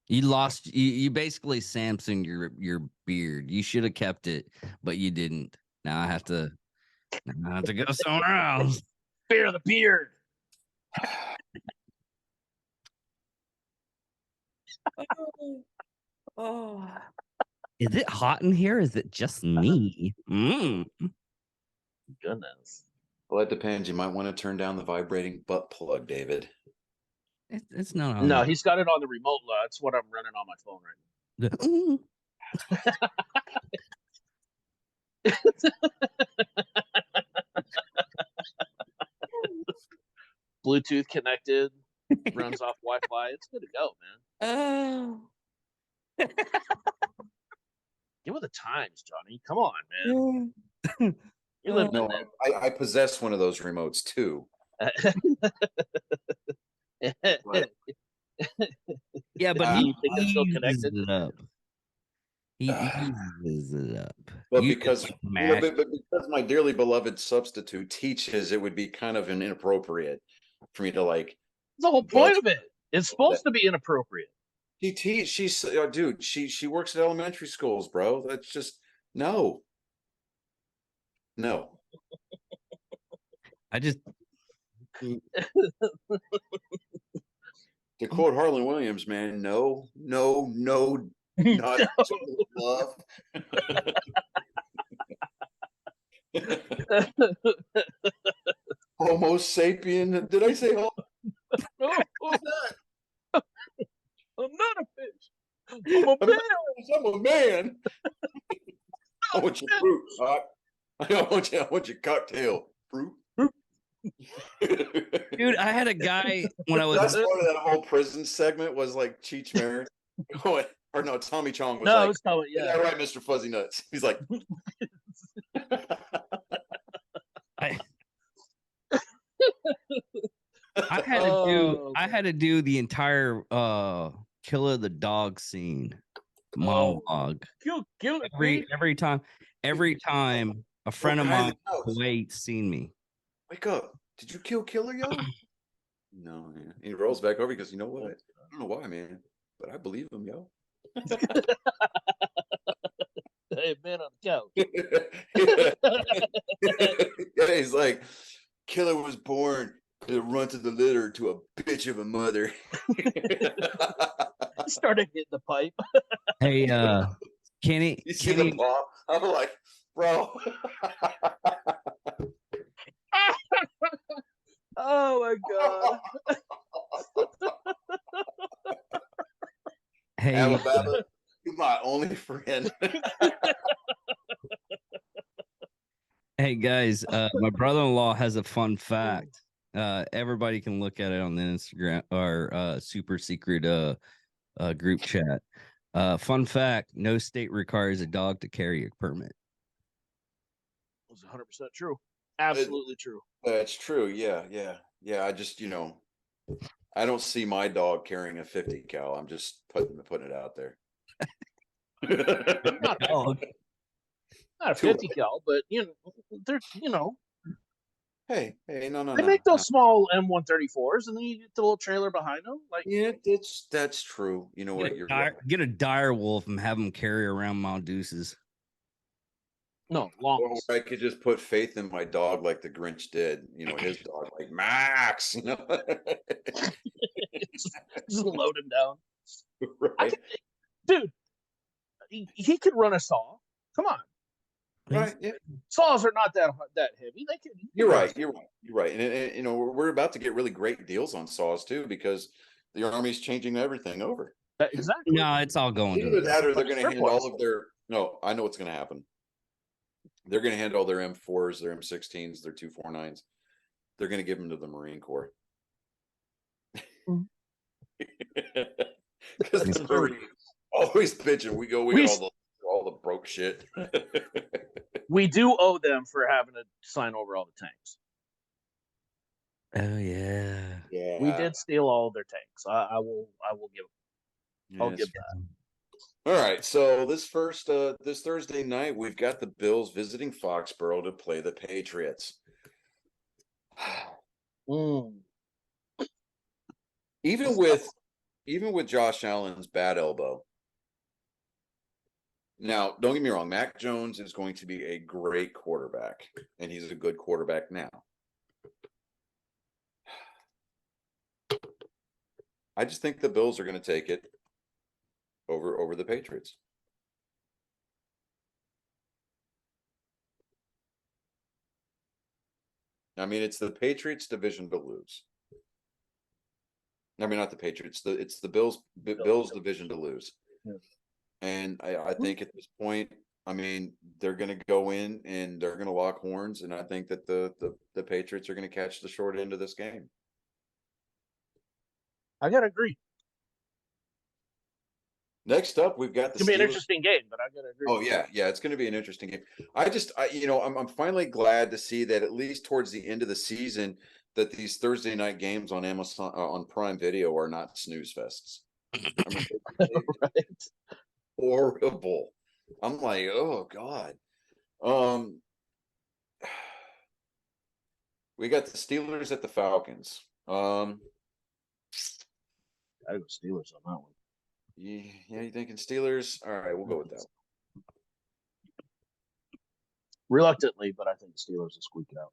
You basically Samson your beard. You should have kept it, but you didn't. Now I have to go somewhere else. Fear the beard. Oh. Is it hot in here? Is it just me? Goodness. Well, it depends. You might want to turn down the vibrating butt plug, David. It's not on. No, he's got it on the remote. That's what I'm running on my phone right now. Bluetooth connected, runs off Wi-Fi. It's good to go, man. Get with the times, Johnny. Come on, man. You live no, I possess one of those remotes too. Yeah, but you think it's still connected? It up. He eases it up. But because my dearly beloved substitute teaches, it would be kind of inappropriate for me to like. That's the whole point of it. It's supposed to be inappropriate. She's dude. She works at elementary schools, bro. That's just no. I just to quote Harlan Williams, man. No, not love. Homo sapien. Did I say homo? What's that? I'm not a fish. I'm a man. I want your fruit. I want your cocktail fruit. Dude, I had a guy when I was. That's part of that whole prison segment was like Cheech Marin. Or no, Tommy Chong was no, like, Tommy, yeah, right, Mr. Fuzzy Nuts. He's like, I had to do the entire Killer the Dog scene monologue. Kill every time a friend of mine Kuwait seen me. Wake up. Did you kill Killer, yo? No, man. He rolls back over because you know what? I don't know why, man. But I believe him, yo. Hey, man on the couch. Yeah, he's like, Killer was born to run to the litter to a bitch of a mother. Started hitting the pipe. Hey, Kenny. You see the paw? I'm like, bro. Oh my god. Hey, Alabama, you're my only friend. Hey guys, my brother-in-law has a fun fact. Everybody can look at it on the Instagram or super secret group chat. Fun fact: no state requires a dog to carry a permit. It was 100% true. Absolutely true. That's true. Yeah. I just, I don't see my dog carrying a 50 cal. I'm just putting it out there. Not a 50 cal, but they're Hey, no. They make those small M134s, and then you get the little trailer behind them. Like, yeah, that's true. You know what? You're right. Get a dire wolf and have them carry around Mount Deuces. No, long. Or I could just put faith in my dog like the Grinch did. His dog, like Max. Just load him down. Right. Dude, he could run a saw. Come on. Right. Yeah. Saws are not that heavy. They can. You're right. And we're about to get really great deals on saws too, because the Army's changing everything over. Exactly. No, it's all going to that, or they're going to hand all of their. No, I know what's going to happen. They're going to hand all their M4s, their M16s, their 249s. They're going to give them to the Marine Corps. Because the Marines always bitching. We get all the broke shit. We do owe them for having to sign over all the tanks. Oh yeah. Yeah. We did steal all of their tanks. I will give. I'll give that. All right, so this Thursday night, we've got the Bills visiting Foxborough to play the Patriots. Even with Josh Allen's bad elbow. Now, don't get me wrong, Mac Jones is going to be a great quarterback, and he's a good quarterback now. I just think the Bills are going to take it over the Patriots. I mean, it's the Patriots' division to lose. I mean, not the Patriots. It's the Bills division to lose. Yeah. And I think at this point, I mean, they're going to go in and they're going to lock horns, and I think that the Patriots are going to catch the short end of this game. I gotta agree. Next up, we've got the. It's gonna be an interesting game, but I gotta agree. Oh yeah, it's gonna be an interesting game. I'm finally glad to see that at least towards the end of the season, that these Thursday night games on Amazon on Prime Video are not snooze fests. I mean, right. Horrible. I'm like, oh God. We got the Steelers at the Falcons. I go Steelers on that one. Yeah, you thinking Steelers? All right, we'll go with that. Reluctantly, but I think the Steelers will squeak it out.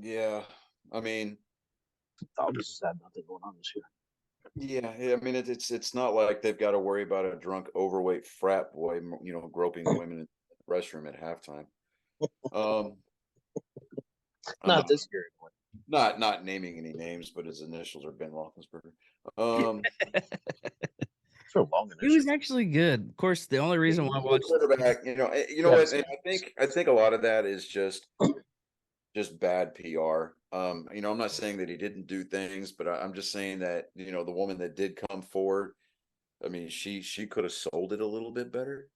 Yeah, I mean, Falcons just had nothing going on this year. Yeah, I mean, it's not like they've got to worry about a drunk, overweight frat boy, groping women in the restroom at halftime. Not this year. Not naming any names, but his initials are Ben Roethlisberger. For long he was actually good. Of course, the only reason why I watched quarterback, what? And I think a lot of that is just bad PR. I'm not saying that he didn't do things, but I'm just saying that the woman that did come forward, I mean, she could have sold it a little bit better.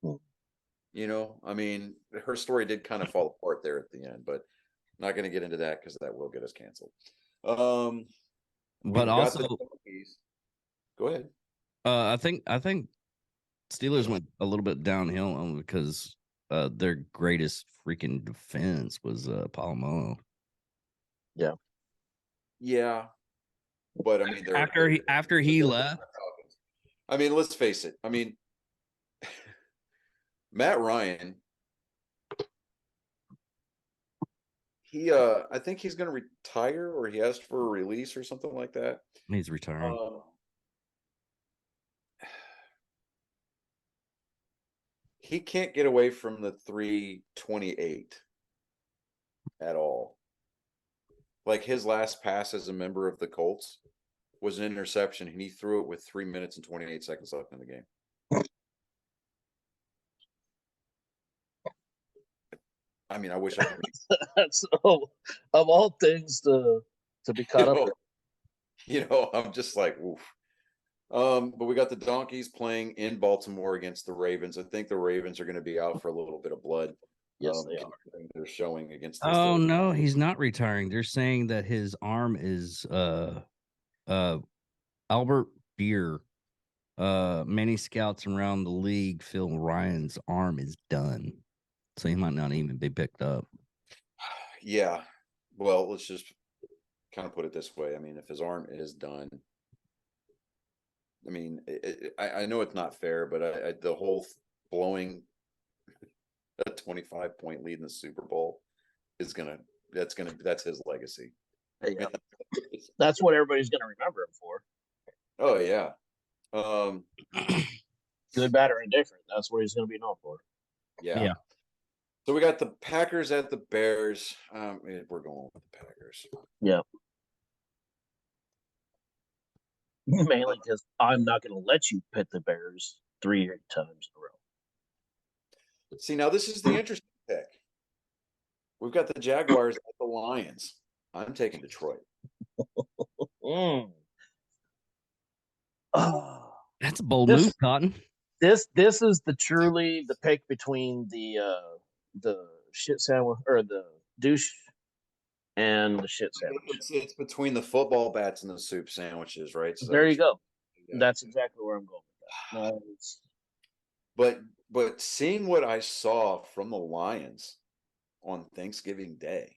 I mean, her story did kind of fall apart there at the end, but not going to get into that because that will get us canceled. But also, go ahead. I think Steelers went a little bit downhill because their greatest freaking defense was Palomino. Yeah, but I mean, after he left. I mean, let's face it. I mean, Matt Ryan, I think he's going to retire, or he asked for a release or something like that. He's retiring. He can't get away from the 328 at all. Like his last pass as a member of the Colts was an interception, and he threw it with 3 minutes and 28 seconds left in the game. I mean, I wish I could. That's of all things to be caught up with. I'm just like, oof. But we got the Donkeys playing in Baltimore against the Ravens. I think the Ravens are going to be out for a little bit of blood. Yes, they are. They're showing against. Oh no, he's not retiring. They're saying that his arm is Albert Beer. Many scouts around the league feel Ryan's arm is done, so he might not even be picked up. Yeah, well, let's just kind of put it this way. I mean, if his arm is done, I mean, I know it's not fair, but the whole blowing a 25-point lead in the Super Bowl is that's his legacy. Yeah. That's what everybody's gonna remember him for. Oh yeah. Good, bad, or indifferent. That's what he's gonna be known for. Yeah. So we got the Packers at the Bears. We're going with the Packers. Yeah. Mainly because I'm not going to let you pit the Bears 3 times in a row. See, now this is the interesting pick. We've got the Jaguars at the Lions. I'm taking Detroit. That's a bold move, Cotton. This is truly the pick between the shit sandwich or the douche and the shit sandwich. It's between the football bats and the soup sandwiches, right? So there you go. That's exactly where I'm going with that. But seeing what I saw from the Lions on Thanksgiving Day,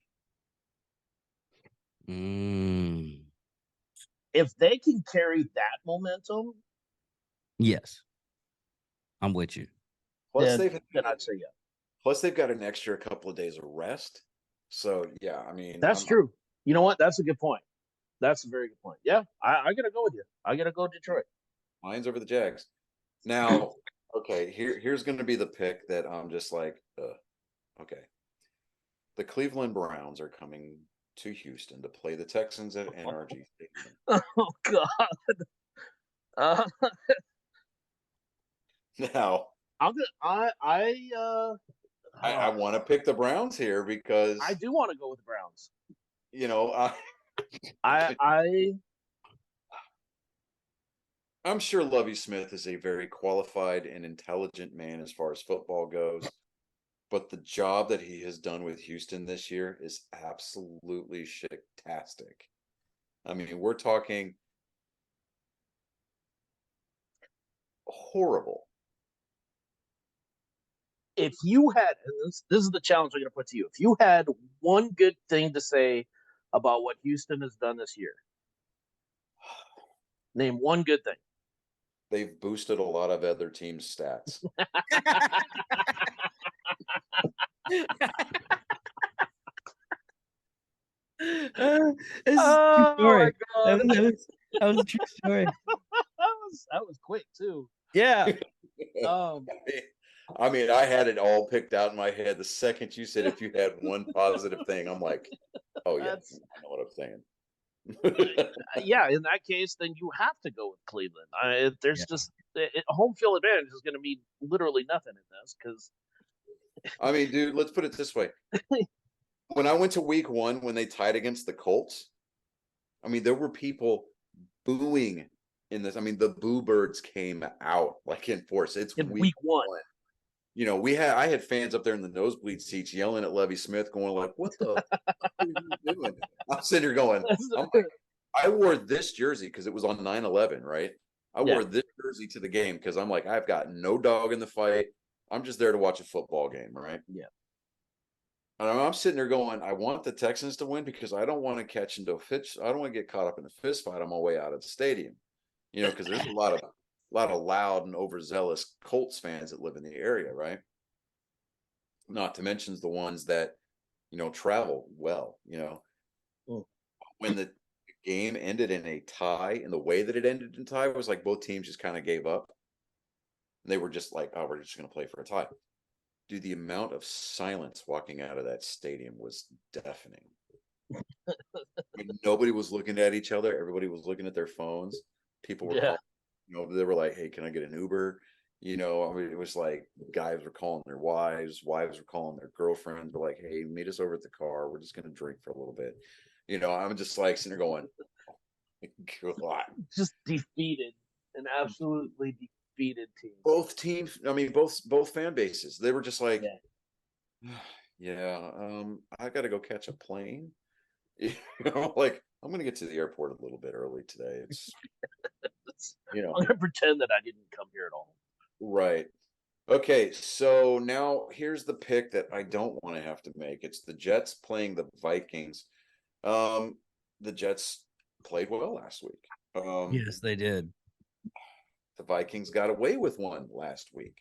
if they can carry that momentum, yes, I'm with you. Plus, then I'd say yeah. Plus, they've got an extra couple of days of rest. So yeah, I mean, that's true. You know what? That's a good point. That's a very good point. Yeah, I gotta go with you. I gotta go Detroit. Lions over the Jags. Now, okay, here's going to be the pick that I'm just like, okay. The Cleveland Browns are coming to Houston to play the Texans at NRG Stadium. Oh God. Now, I want to pick the Browns here because I do want to go with the Browns. I'm sure Lovie Smith is a very qualified and intelligent man as far as football goes, but the job that he has done with Houston this year is absolutely shit-tastic. I mean, we're talking horrible. If you had, and this is the challenge I'm going to put to you, if you had one good thing to say about what Houston has done this year, name one good thing. They've boosted a lot of other teams' stats. Story. That was a true story. that was quick too. Yeah. I mean, I had it all picked out in my head. The second you said if you had one positive thing, I'm like, oh yeah, I know what I'm saying. Yeah, in that case, then you have to go with Cleveland. There's just home field advantage is going to be literally nothing in this because. I mean, dude, let's put it this way. When I went to week 1, when they tied against the Colts, I mean, there were people booing in this. I mean, the boo birds came out like in force. It's in week 1. You know, I had fans up there in the nosebleed seats yelling at Lovie Smith, going like, "What the fuck are you doing?" I'm sitting here going, I wore this jersey because it was on 9/11, right? I wore this jersey to the game because I'm like, I've got no dog in the fight. I'm just there to watch a football game, right? Yeah. And I'm sitting there going, I want the Texans to win because I don't want to catch into a fist. I don't want to get caught up in a fist fight on my way out of the stadium, because there's a lot of loud and overzealous Colts fans that live in the area, right? not to mention the ones that, travel well, when the game ended in a tie, and the way that it ended in tie was like both teams just kind of gave up. And they were just like, oh, we're just going to play for a tie. Dude, the amount of silence walking out of that stadium was deafening. Nobody was looking at each other. Everybody was looking at their phones. People were calling, they were like, hey, can I get an Uber? It was like guys were calling their wives were calling their girlfriends, were like, hey, meet us over at the car. We're just going to drink for a little bit. I'm just like sitting there going, God. Just defeated, an absolutely defeated team. Both teams, both fan bases, they were just like, I got to go catch a plane. Like, I'm going to get to the airport a little bit early today. It's, I'm going to pretend that I didn't come here at all. Right. Okay, so now here's the pick that I don't want to have to make. It's the Jets playing the Vikings. The Jets played well last week. Yes, they did. The Vikings got away with one last week.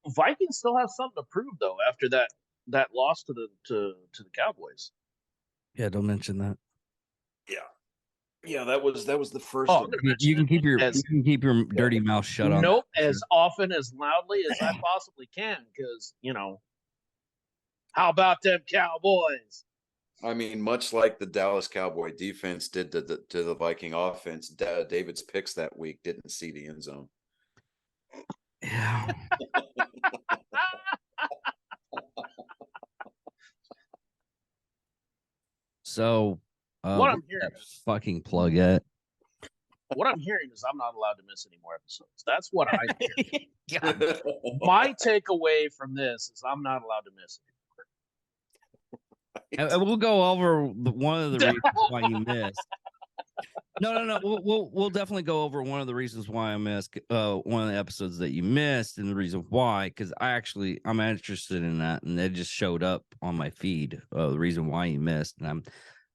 Vikings still have something to prove though after that loss to the Cowboys. Yeah, don't mention that. Yeah, that was the first. Oh, you can keep your dirty mouth shut on. Nope, as often as loudly as I possibly can, because how about them Cowboys? Much like the Dallas Cowboy defense did to the Viking offense, David's picks that week didn't see the end zone. Yeah. So, what I'm hearing is fucking plug it. What I'm hearing is I'm not allowed to miss any more episodes. That's what I'm hearing. My takeaway from this is I'm not allowed to miss it. And we'll go over one of the reasons why you missed. No. We'll definitely go over one of the reasons why I missed one of the episodes that you missed, and the reason why, because I'm interested in that, and it just showed up on my feed. The reason why you missed, and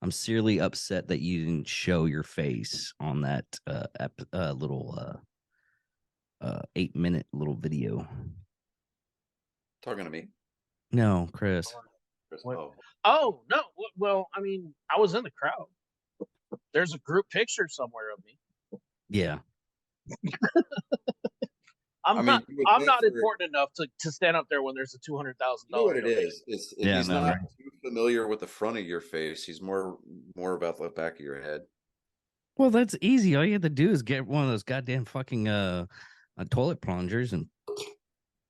I'm seriously upset that you didn't show your face on that little 8-minute little video. Talking to me? No, Chris. Oh no! Well, I was in the crowd. There's a group picture somewhere of me. Yeah. I'm not important enough to stand up there when there's a $200,000. You know what it is? He's not too familiar with the front of your face. He's more about the back of your head. Well, that's easy. All you have to do is get one of those goddamn fucking toilet plungers and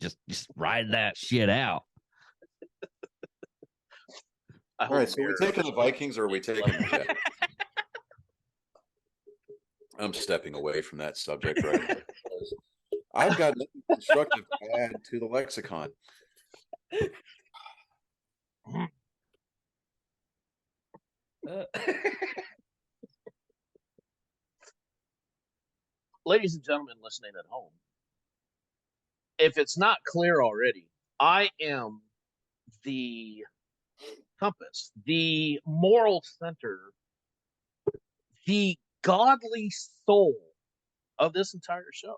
just ride that shit out. All right, so we're taking the Vikings, or are we taking the Jets? I'm stepping away from that subject right now. I've got nothing constructive to add to the lexicon. Ladies and gentlemen listening at home, if it's not clear already, I am the compass, the moral center, the godly soul of this entire show.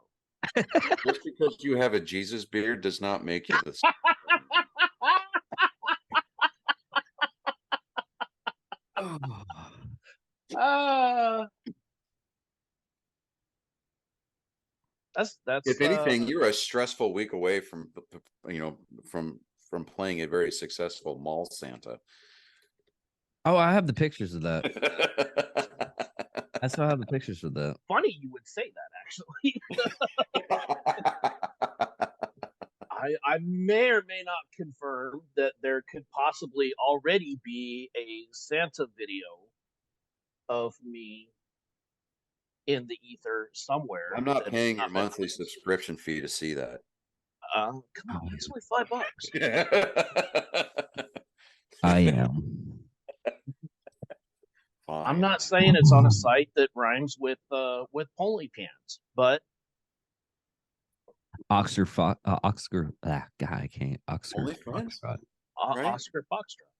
Just because you have a Jesus beard does not make you the that's if anything, you're a stressful week away from playing a very successful mall Santa. Oh, I have the pictures of that. I still have the pictures of that. Funny you would say that, actually. I may or may not confirm that there could possibly already be a Santa video of me in the ether somewhere. I'm not paying your monthly subscription fee to see that. Come on, it's only $5. I am. Fine. I'm not saying it's on a site that rhymes with Polly Pants, but Oscar guy, I can't. Oscar Foxtrot. Right? Oscar Foxtrot.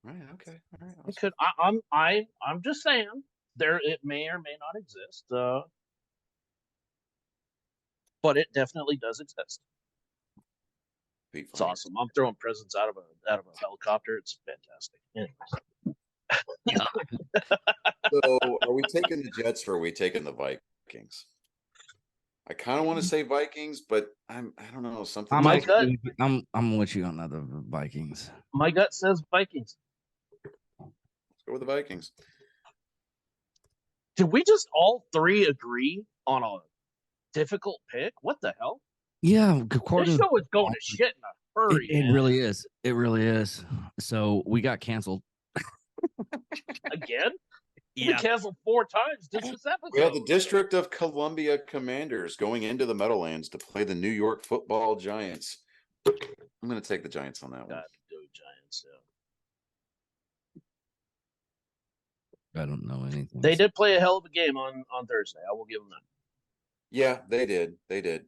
Right. Okay. All right. It could. I'm just saying there. It may or may not exist. but it definitely does exist. It's awesome. I'm throwing presents out of a helicopter. It's fantastic. So, are we taking the Jets or are we taking the Vikings? I kind of want to say Vikings, but I don't know something. I'm with you on the Vikings. My gut says Vikings. Let's go with the Vikings. Did we just all three agree on a difficult pick? What the hell? Yeah, this show is going to shit in a hurry. It really is. It really is. So we got canceled again. Yeah, canceled 4 times this episode. We have the District of Columbia Commanders going into the Meadowlands to play the New York Football Giants. I'm going to take the Giants on that one. Go Giants. Yeah. I don't know anything. They did play a hell of a game on Thursday. I will give them that. Yeah, they did. They did.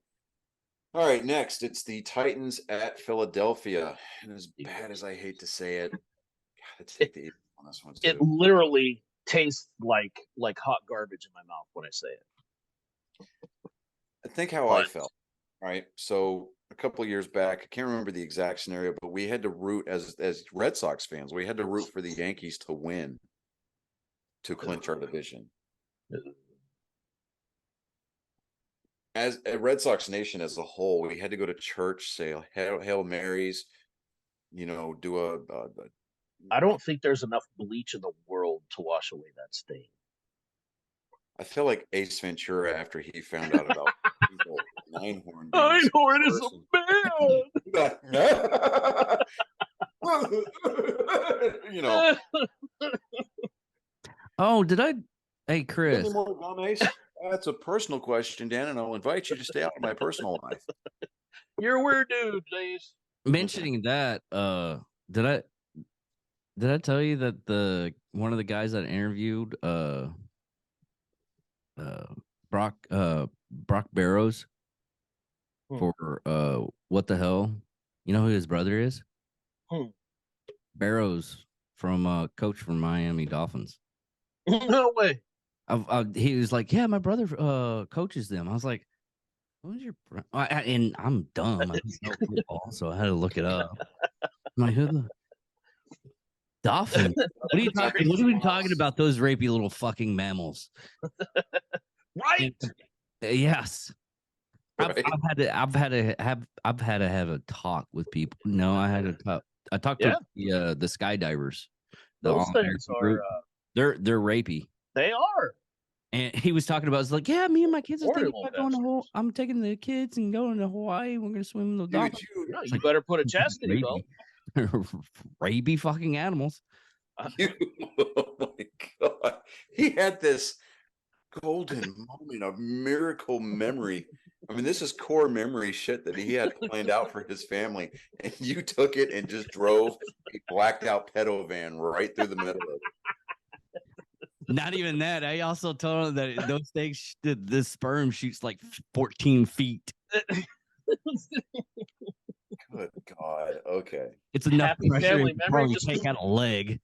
All right, next it's the Titans at Philadelphia. And as bad as I hate to say it, gotta take the on this one too. It literally tastes like hot garbage in my mouth when I say it. I think how I felt. All right, so a couple of years back, I can't remember the exact scenario, but we had to root as Red Sox fans. We had to root for the Yankees to win to clinch our division. As a Red Sox nation as a whole, we had to go to church, say Hail Marys, do a I don't think there's enough bleach in the world to wash away that stain. I feel like Ace Ventura after he found out about Einhorn. Einhorn is a man. Oh, did I? Hey, Chris. That's a personal question, Dan, and I'll invite you to stay out of my personal life. You're a weird dude, Ace. Mentioning that, did I tell you that one of the guys that interviewed Brock Barrows for What the Hell? You know who his brother is? Barrows from coach from Miami Dolphins. No way. He was like, yeah, my brother coaches them. I was like, who's your and I'm dumb. I don't know football, so I had to look it up. I'm like, who the Dolphins? What are you talking? What are we talking about? Those rapey little fucking mammals, right? Yes. Right. I've had to have a talk with people. No, I talked to the skydivers. Those things are they're rapey. They are. And he was talking about, it's like, yeah, me and my kids are thinking about going to Hawaii. I'm taking the kids and going to Hawaii. We're going to swim in the dolphins. You better put a chastity belt. Rapey fucking animals. Oh my God. He had this golden moment of miracle memory. I mean, this is core memory shit that he had planned out for his family. And you took it and just drove a blacked out pedo van right through the middle of it. Not even that. I also told him that those things, the sperm shoots like 14 feet. Good God. Okay. It's enough pressure to take out a leg.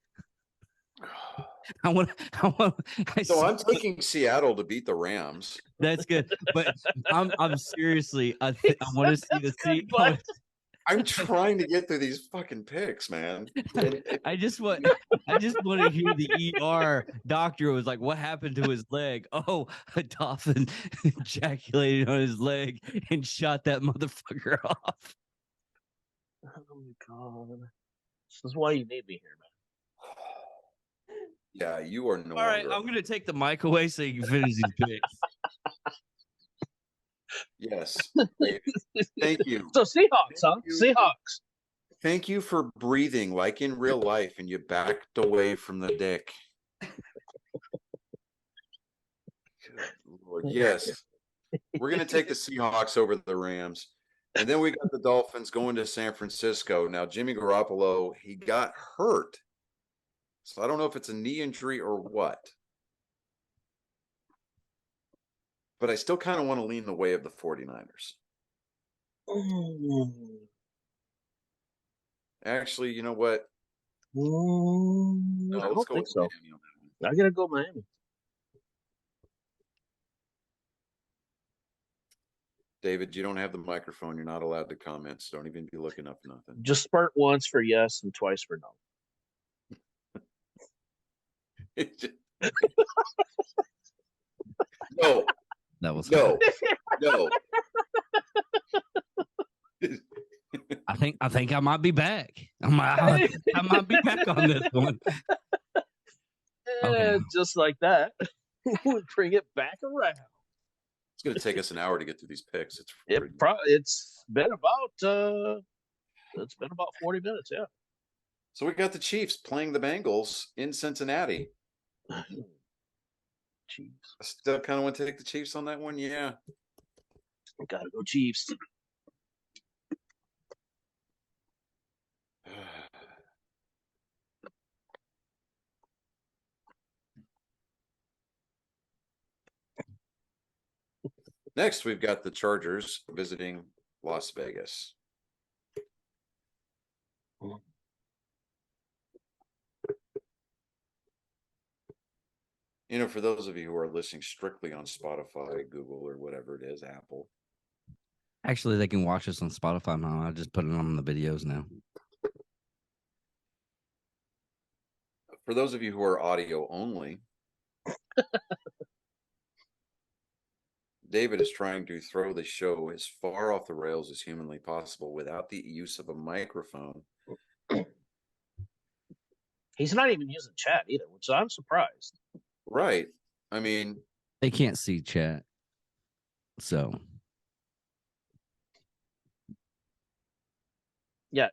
So I'm taking Seattle to beat the Rams. That's good, but I'm seriously. I want to see the Seahawks. I'm trying to get through these fucking picks, man. I just want to hear the ER doctor was like, what happened to his leg? Oh, a dolphin ejaculated on his leg and shot that motherfucker off. Oh my God. This is why you need me here, man. Yeah, you are no. All right, I'm gonna take the mic away so you can finish these picks. Yes. Thank you. So Seahawks, huh? Seahawks. Thank you for breathing like in real life and you backed away from the dick. Good Lord. Yes. We're going to take the Seahawks over the Rams. And then we got the Dolphins going to San Francisco. Now, Jimmy Garoppolo, he got hurt. So I don't know if it's a knee injury or what. But I still kind of want to lean the way of the 49ers. Actually, you know what? I don't think so. I gotta go Miami. David, you don't have the microphone. You're not allowed to comment. So don't even be looking up nothing. Just spurt once for yes and twice for no. No. That was no. No. I think I might be back. I might be back on this one. Okay. Just like that, we bring it back around. It's going to take us an hour to get through these picks. It's been about 40 minutes. Yeah. So we got the Chiefs playing the Bengals in Cincinnati. Chiefs. I still kind of want to take the Chiefs on that one. Yeah. Gotta go Chiefs. Next, we've got the Chargers visiting Las Vegas. You know, for those of you who are listening strictly on Spotify, Google, or whatever it is, Apple. Actually, they can watch us on Spotify now. I just put it on the videos now. For those of you who are audio only, David is trying to throw the show as far off the rails as humanly possible without the use of a microphone. He's not even using chat either, which I'm surprised. Right. I mean, they can't see chat. So yeah,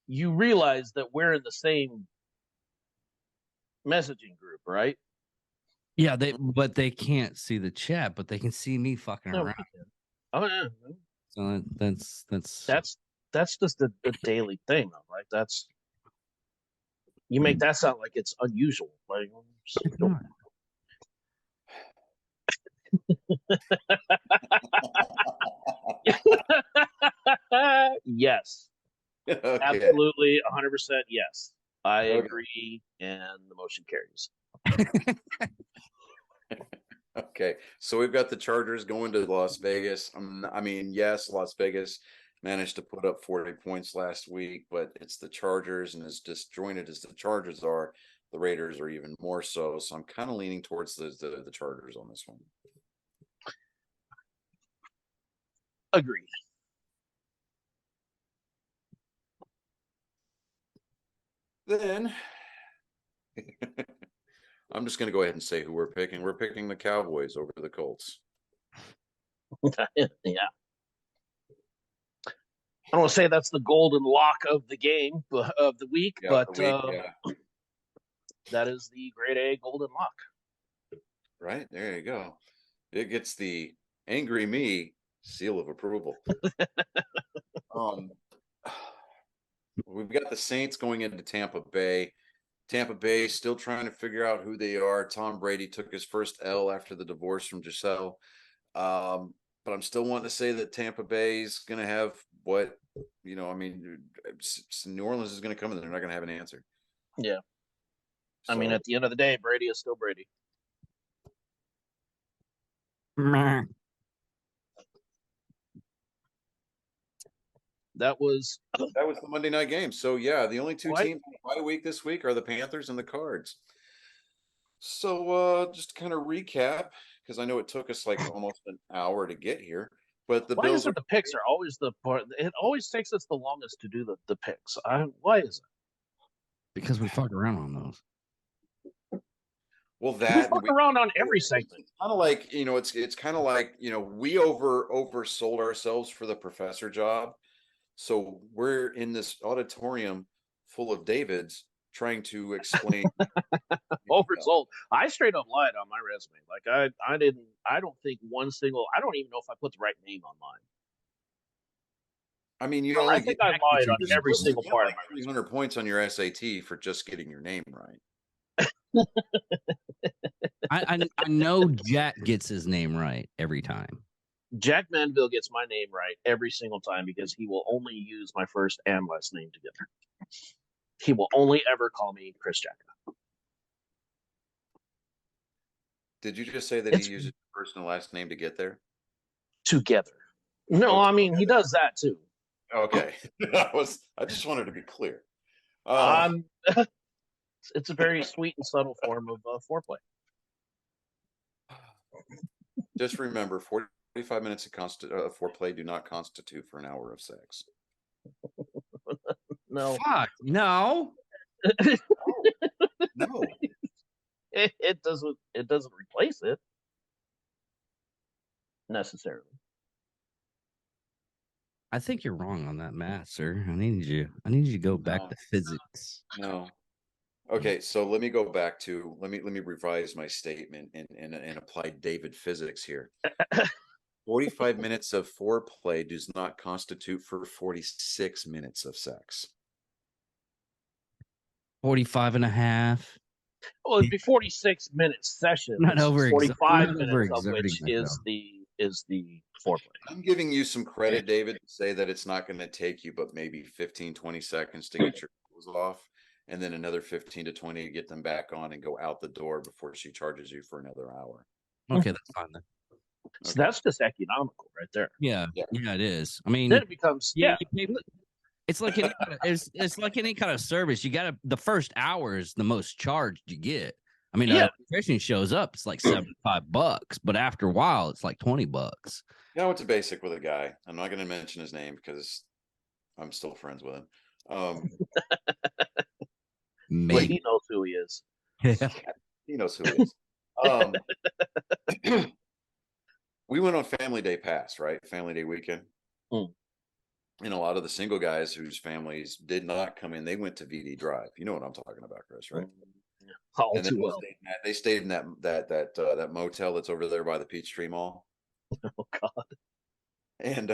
you realize that we're in the same messaging group, right? Yeah, but they can't see the chat, but they can see me fucking around. Oh yeah. So that's just a daily thing, though, right? That's you make that sound like it's unusual. Like yes. Okay. Absolutely 100% yes. I agree, and the motion carries. Okay, so we've got the Chargers going to Las Vegas. I mean, yes, Las Vegas managed to put up 40 points last week, but it's the Chargers, and as disjointed as the Chargers are, the Raiders are even more so. So I'm kind of leaning towards the Chargers on this one. Agreed. Then I'm just going to go ahead and say who we're picking. We're picking the Cowboys over the Colts. Yeah. I don't want to say that's the golden lock of the game, of the week, but that is the grade A golden lock. Right, there you go. It gets the angry me seal of approval. We've got the Saints going into Tampa Bay. Tampa Bay still trying to figure out who they are. Tom Brady took his first L after the divorce from Giselle. But I'm still wanting to say that Tampa Bay is going to have what, you know, I mean, New Orleans is going to come in, they're not going to have an answer. Yeah. So, I mean, at the end of the day, Brady is still Brady. That was the Monday night game. So yeah, the only two teams by week this week are the Panthers and the Cards. So just to kind of recap, because I know it took us like almost an hour to get here, but the Bills the picks are always the part. It always takes us the longest to do the picks. Why is it? Because we fuck around on those. Well, that we fuck around on every segment. Kind of like, you know, it's kind of like, you know, we oversold ourselves for the professor job. So we're in this auditorium full of Davids trying to explain. Oversold. I straight up lied on my resume. Like I don't think I don't even know if I put the right name on mine. I mean, I think I lied on every single part of my 300 points on your SAT for just getting your name right. I know Jack gets his name right every time. Jack Manville gets my name right every single time because he will only use my first and last name together. He will only ever call me Chris Jacka. Did you just say that he uses first and last name to get there? Together. No, I mean he does that too. Okay. I just wanted to be clear. It's a very sweet and subtle form of foreplay. Just remember, 45 minutes of foreplay do not constitute for an hour of sex. No. Fuck, no. No. It doesn't replace it necessarily. I think you're wrong on that math, sir. I need you to go back to physics. No. Okay, so let me go back to let me revise my statement and apply David physics here. 45 minutes of foreplay does not constitute for 46 minutes of sex. 45 and a half. Well, it'd be 46 minute session. Not over 45 minutes of which is the foreplay. I'm giving you some credit, David, to say that it's not going to take you but maybe 15, 20 seconds to get your clothes off, and then another 15 to 20 to get them back on and go out the door before she charges you for another hour. Okay, that's fine then. So that's just economical right there. Yeah, it is. I mean, then it becomes it's like it's like any kind of service. You got the first hour is the most charged you get. I mean, electrician shows up, it's like $75, but after a while, it's like $20. Yeah, I went to basic with a guy. I'm not going to mention his name because I'm still friends with him. But he knows who he is. Yeah. He knows who he is. We went on Family Day Pass, right? Family Day weekend. And a lot of the single guys whose families did not come in, they went to VD Drive. You know what I'm talking about, Chris, right? All too well. They stayed in that motel that's over there by the Peachtree Mall. Oh God! And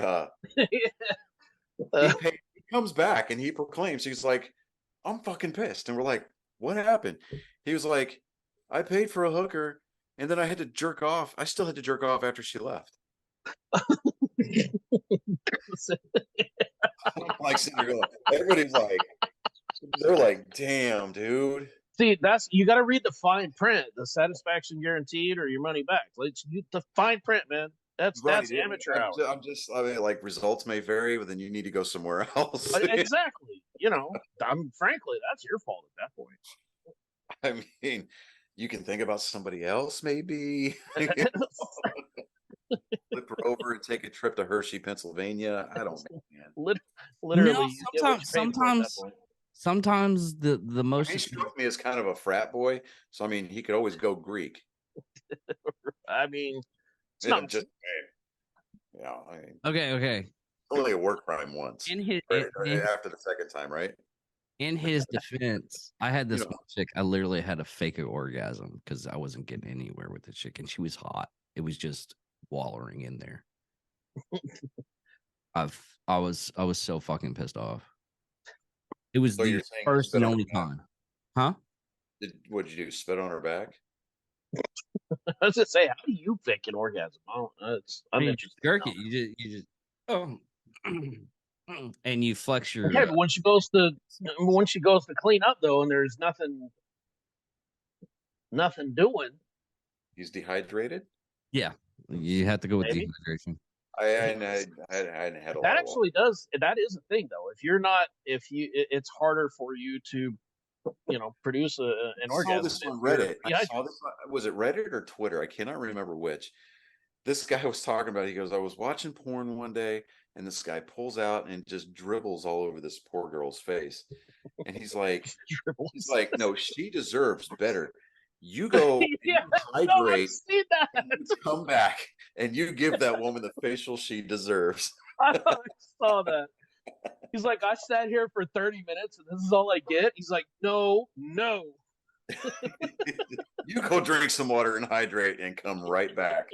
he comes back and he proclaims, he's like, "I'm fucking pissed." And we're like, "What happened?" He was like, "I paid for a hooker, and then I had to jerk off. I still had to jerk off after she left." Like, everybody's like, they're like, "Damn, dude." See, you got to read the fine print, the satisfaction guaranteed or your money back. The fine print, man. That's amateur hour. I mean, like, results may vary, but then you need to go somewhere else. Exactly. Frankly, that's your fault at that point. I mean, you can think about somebody else, maybe. Flip her over and take a trip to Hershey, Pennsylvania. I don't know, man. Literally, sometimes the most he struck me as kind of a frat boy, so I mean he could always go Greek. I mean, it's not just I mean, okay. Only a work crime once. After the second time, right? In his defense, I had this one chick. I literally had a fake orgasm because I wasn't getting anywhere with the chick, and she was hot. It was just wallowing in there. I was so fucking pissed off. It was the first and only time. Huh? What'd you do? Spit on her back? I was just say, how do you fake an orgasm? I'm interested. Jerk it. You just and you flex your. Okay, but when she goes to clean up though, and there's nothing doing. He's dehydrated. Yeah, you have to go with dehydration. I hadn't had a that actually does. That is a thing though. It's harder for you to, produce an orgasm. I saw this on Reddit. Was it Reddit or Twitter? I cannot remember which. This guy was talking about. He goes, "I was watching porn one day, and this guy pulls out and just dribbles all over this poor girl's face." And he's like, "No, she deserves better. You go hydrate, come back, and you give that woman the facial she deserves." I saw that. He's like, "I sat here for 30 minutes and this is all I get." He's like, no. You go drink some water and hydrate and come right back.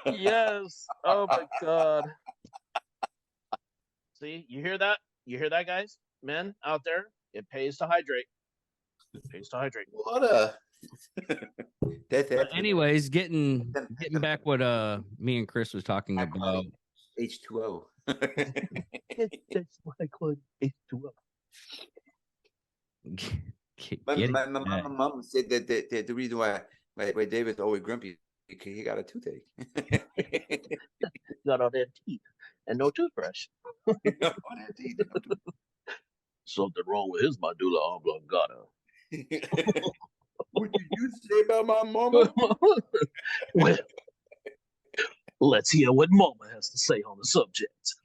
Yes. Oh my God. See, you hear that? You hear that, guys? Men out there, it pays to hydrate. What a But anyways, getting back what me and Chris was talking about. H2O. That's what I call H2O. My mom said that the reason why David's always grumpy because he got a toothache. got all that teeth and no toothbrush. Something wrong with his medulla oblongata. What did you say about my mama? Well, let's hear what Mama has to say on the subject.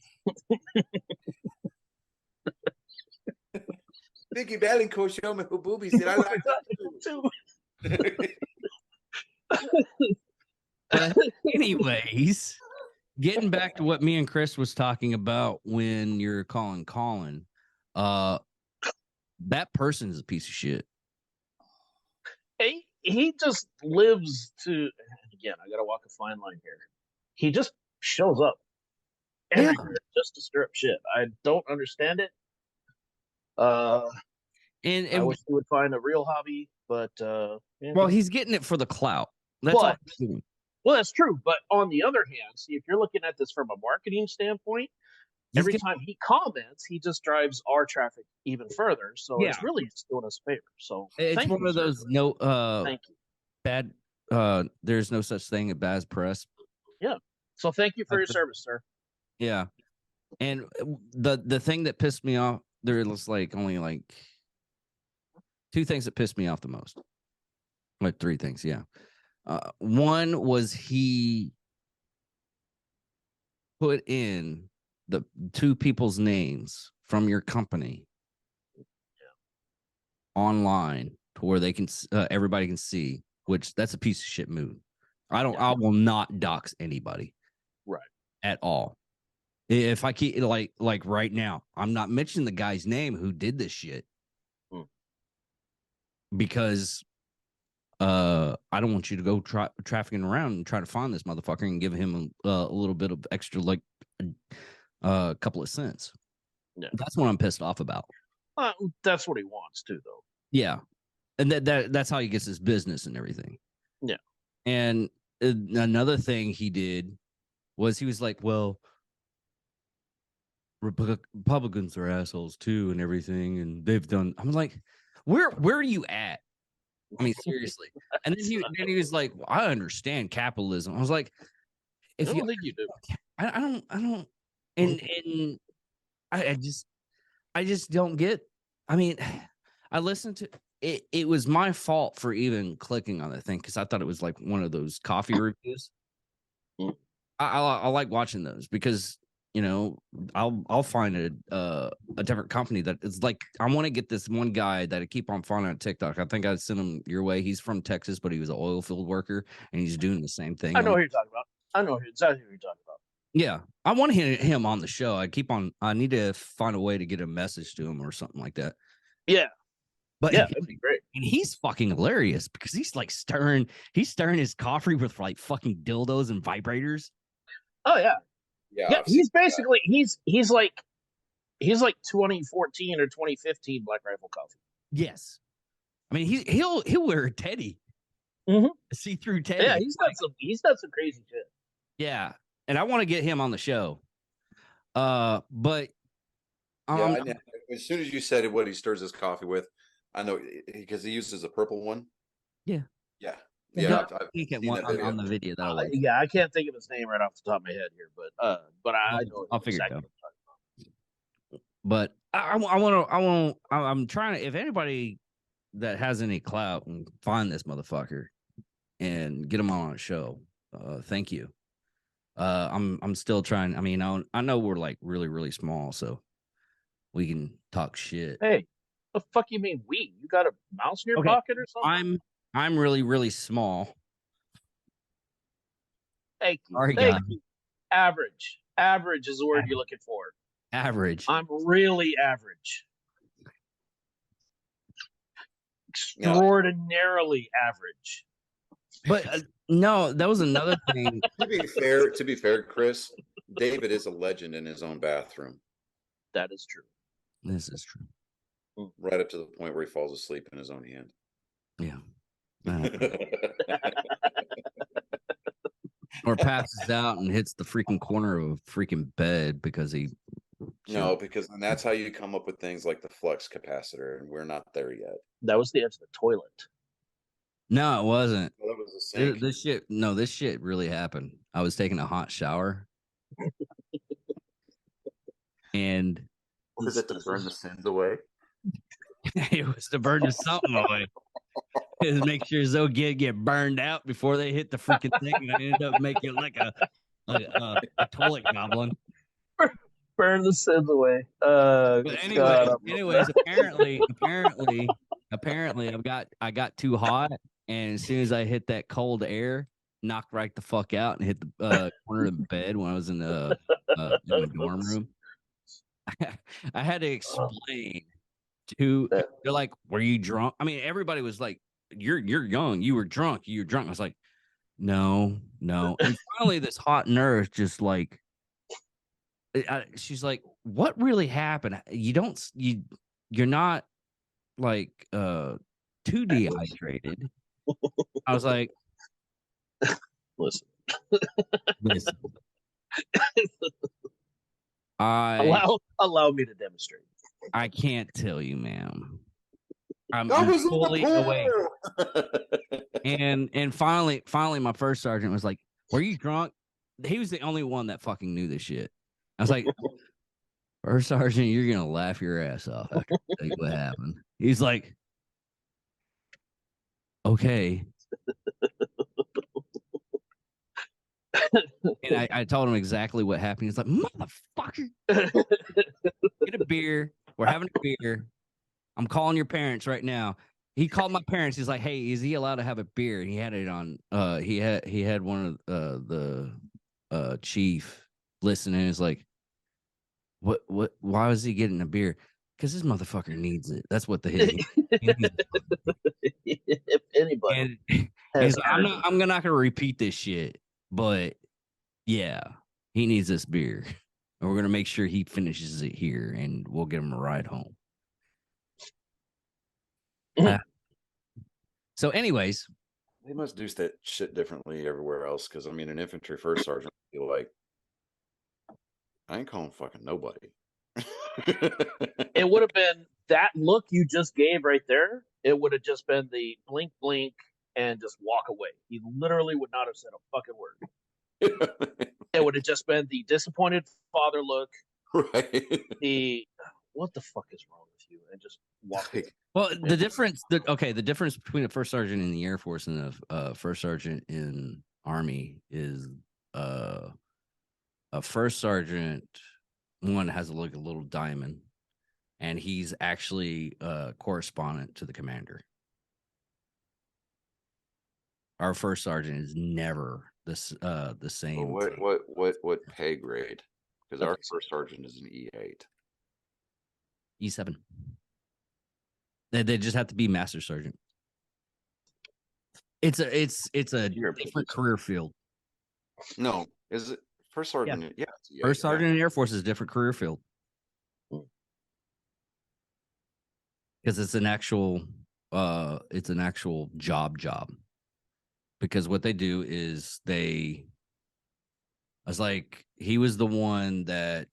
Vicky Valancourt showed me her boobies, and I like that too. But anyways, getting back to what me and Chris was talking about when you're calling Colin, that person is a piece of shit. He just lives to. Again, I gotta walk a fine line here. He just shows up everywhere just to stir up shit. I don't understand it. And I wish he would find a real hobby, but well, he's getting it for the clout. That's all he's doing. Well, that's true. But on the other hand, see, if you're looking at this from a marketing standpoint, every time he comments, he just drives our traffic even further. So it's really just doing us a favor. So it's one of those thank you. Bad. There's no such thing as bad press. Yeah. So thank you for your service, sir. Yeah. And the thing that pissed me off, there was only two things that pissed me off the most. Like three things, yeah. One was he put in the two people's names from your company online to where they can everybody can see, which that's a piece of shit move. I will not dox anybody, right, at all. If I keep like right now, I'm not mentioning the guy's name who did this shit because I don't want you to go trafficking around and try to find this motherfucker and give him a little bit of extra, a couple of cents. Yeah, that's what I'm pissed off about. That's what he wants too, though. Yeah, and that's how he gets his business and everything. Yeah, and another thing he did was he was like, well, Republicans are assholes too and everything, and they've done. I'm like, where are you at? I mean, seriously. And then he was like, well, I understand capitalism. I was like, I don't think you do. I don't. And I just don't get. I mean, I listened to it. It was my fault for even clicking on that thing because I thought it was like one of those coffee reviews. I like watching those because I'll find a different company that is like, I want to get this one guy that I keep on following on TikTok. I think I sent him your way. He's from Texas, but he was an oil field worker and he's doing the same thing. I know who you're talking about. I know exactly who you're talking about. Yeah. I want him on the show. I need to find a way to get a message to him or something like that. Yeah. But yeah, that'd be great. And he's fucking hilarious because he's like stirring his coffee with like fucking dildos and vibrators. Oh yeah. Yeah, he's basically he's like 2014 or 2015 Black Rifle Coffee. Yes, I mean he'll wear a teddy, see-through teddy. Yeah, he's got some crazy shit. Yeah, and I want to get him on the show. But as soon as you said what he stirs his coffee with, I know because he uses a purple one. Yeah. Yeah. Yeah, on the video that I like. Yeah, I can't think of his name right off the top of my head here, but I know I'll figure it out. But I'm trying to, if anybody that has any clout and find this motherfucker and get him on a show, thank you. I'm still trying. I mean, I know we're like really, really small, so we can talk shit. Hey, the fuck you mean we? You got a mouse in your pocket or something? I'm really, really small. Thank you. Thank you. Average. Average is the word you're looking for. Average. I'm really average. Extraordinarily average. But no, that was another thing. To be fair, Chris, David is a legend in his own bathroom. That is true. This is true. Right up to the point where he falls asleep in his own hand. Yeah. Or passes out and hits the freaking corner of a freaking bed because because that's how you come up with things like the flux capacitor, and we're not there yet. That was the edge of the toilet. No, it wasn't. Well, that was a sink. This shit really happened. I was taking a hot shower And was it to burn the sins away? it was to burn the something away. Is make sure Zoe get burned out before they hit the freaking thing, and I ended up making it like a toilet goblin. Burn the sins away. But anyways, apparently, I got too hot, and as soon as I hit that cold air, knocked right the fuck out and hit the corner of the bed when I was in the in my dorm room. I had to explain to. They're like, "Were you drunk?" I mean, everybody was like, "You're young. You were drunk. You were drunk." I was like, "No." And finally, this hot nurse just like. She's like, what really happened? You're not like too dehydrated. I was like, listen. Allow me to demonstrate. I can't tell you, ma'am. I'm fully awake. And finally my first sergeant was like, were you drunk? He was the only one that fucking knew this shit. I was like, First Sergeant, you're gonna laugh your ass off after I tell you what happened. He's like, okay. And I told him exactly what happened. He's like, motherfucker, get a beer. We're having a beer. I'm calling your parents right now. He called my parents. He's like, hey, is he allowed to have a beer? And he had it on. He had one of the chief listening. He's like, what? Why was he getting a beer? Because this motherfucker needs it. That's what the hit. If anybody, I'm not going to repeat this shit, but yeah, he needs this beer, and we're going to make sure he finishes it here, and we'll give him a ride home. So, anyways, they must do that shit differently everywhere else. Because I mean, an infantry first sergeant would be like, I ain't calling fucking nobody. It would have been that look you just gave right there. It would have just been the blink, and just walk away. He literally would not have said a fucking word. It would have just been the disappointed father look. Right. The what the fuck is wrong with you? And just walk away. Well, the difference between a first sergeant in the Air Force and a first sergeant in Army is a first sergeant, one has a little diamond, and he's actually a correspondent to the commander. Our first sergeant is never the same. Well, what pay grade? Because our first sergeant is an E8. E7. They just have to be master sergeant. It's a different career field. No, is it first sergeant? Yeah, first sergeant in the Air Force is a different career field because it's an actual job. Because what they do is he was the one that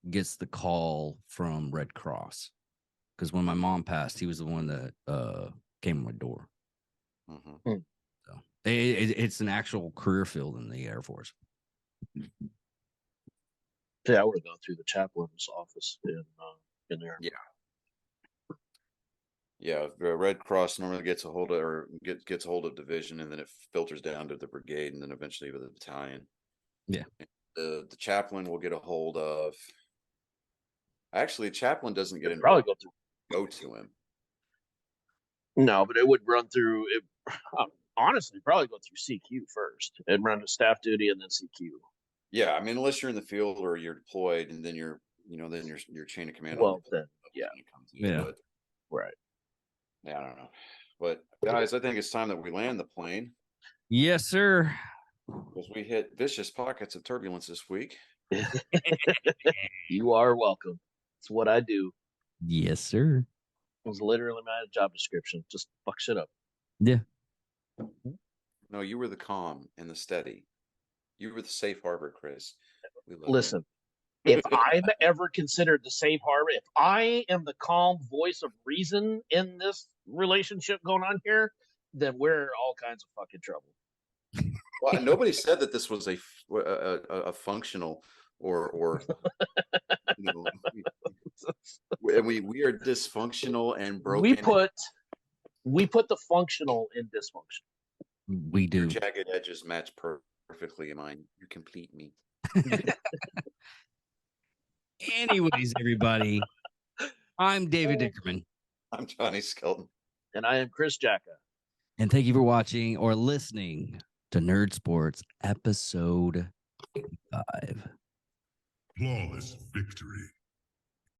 gets the call from Red Cross. Because when my mom passed, he was the one that came to my door. Mm-hmm. So it's an actual career field in the Air Force. Yeah, I would have gone through the chaplain's office in there. Yeah, the Red Cross normally gets a hold of division, and then it filters down to the brigade, and then eventually to the battalion. Yeah, the chaplain will get a hold of. Actually, chaplain doesn't get in. Probably go to him. No, but it would run through. Honestly, probably go through CQ first and run to staff duty and then CQ. Yeah, I mean, unless you're in the field or you're deployed, and then your chain of command. Well, then but, right. Yeah, I don't know, but guys, I think it's time that we land the plane. Yes, sir. Because we hit vicious pockets of turbulence this week. You are welcome. It's what I do. Yes, sir. It was literally my job description. Just fuck shit up. Yeah. No, you were the calm and the steady. You were the safe harbor, Chris. Listen, if I'm ever considered the safe harbor, if I am the calm voice of reason in this relationship going on here, then we're all kinds of fucking trouble. Well, nobody said that this was a functional or you know, and we are dysfunctional and broken. We put the functional in dysfunction. We do. Your jagged edges match perfectly in mine. You complete me. Anyways, everybody, I'm David Dickerman. I'm Johnny Skelton. And I am Chris Jacka. And thank you for watching or listening to Nerd Sports episode 5. Flawless victory.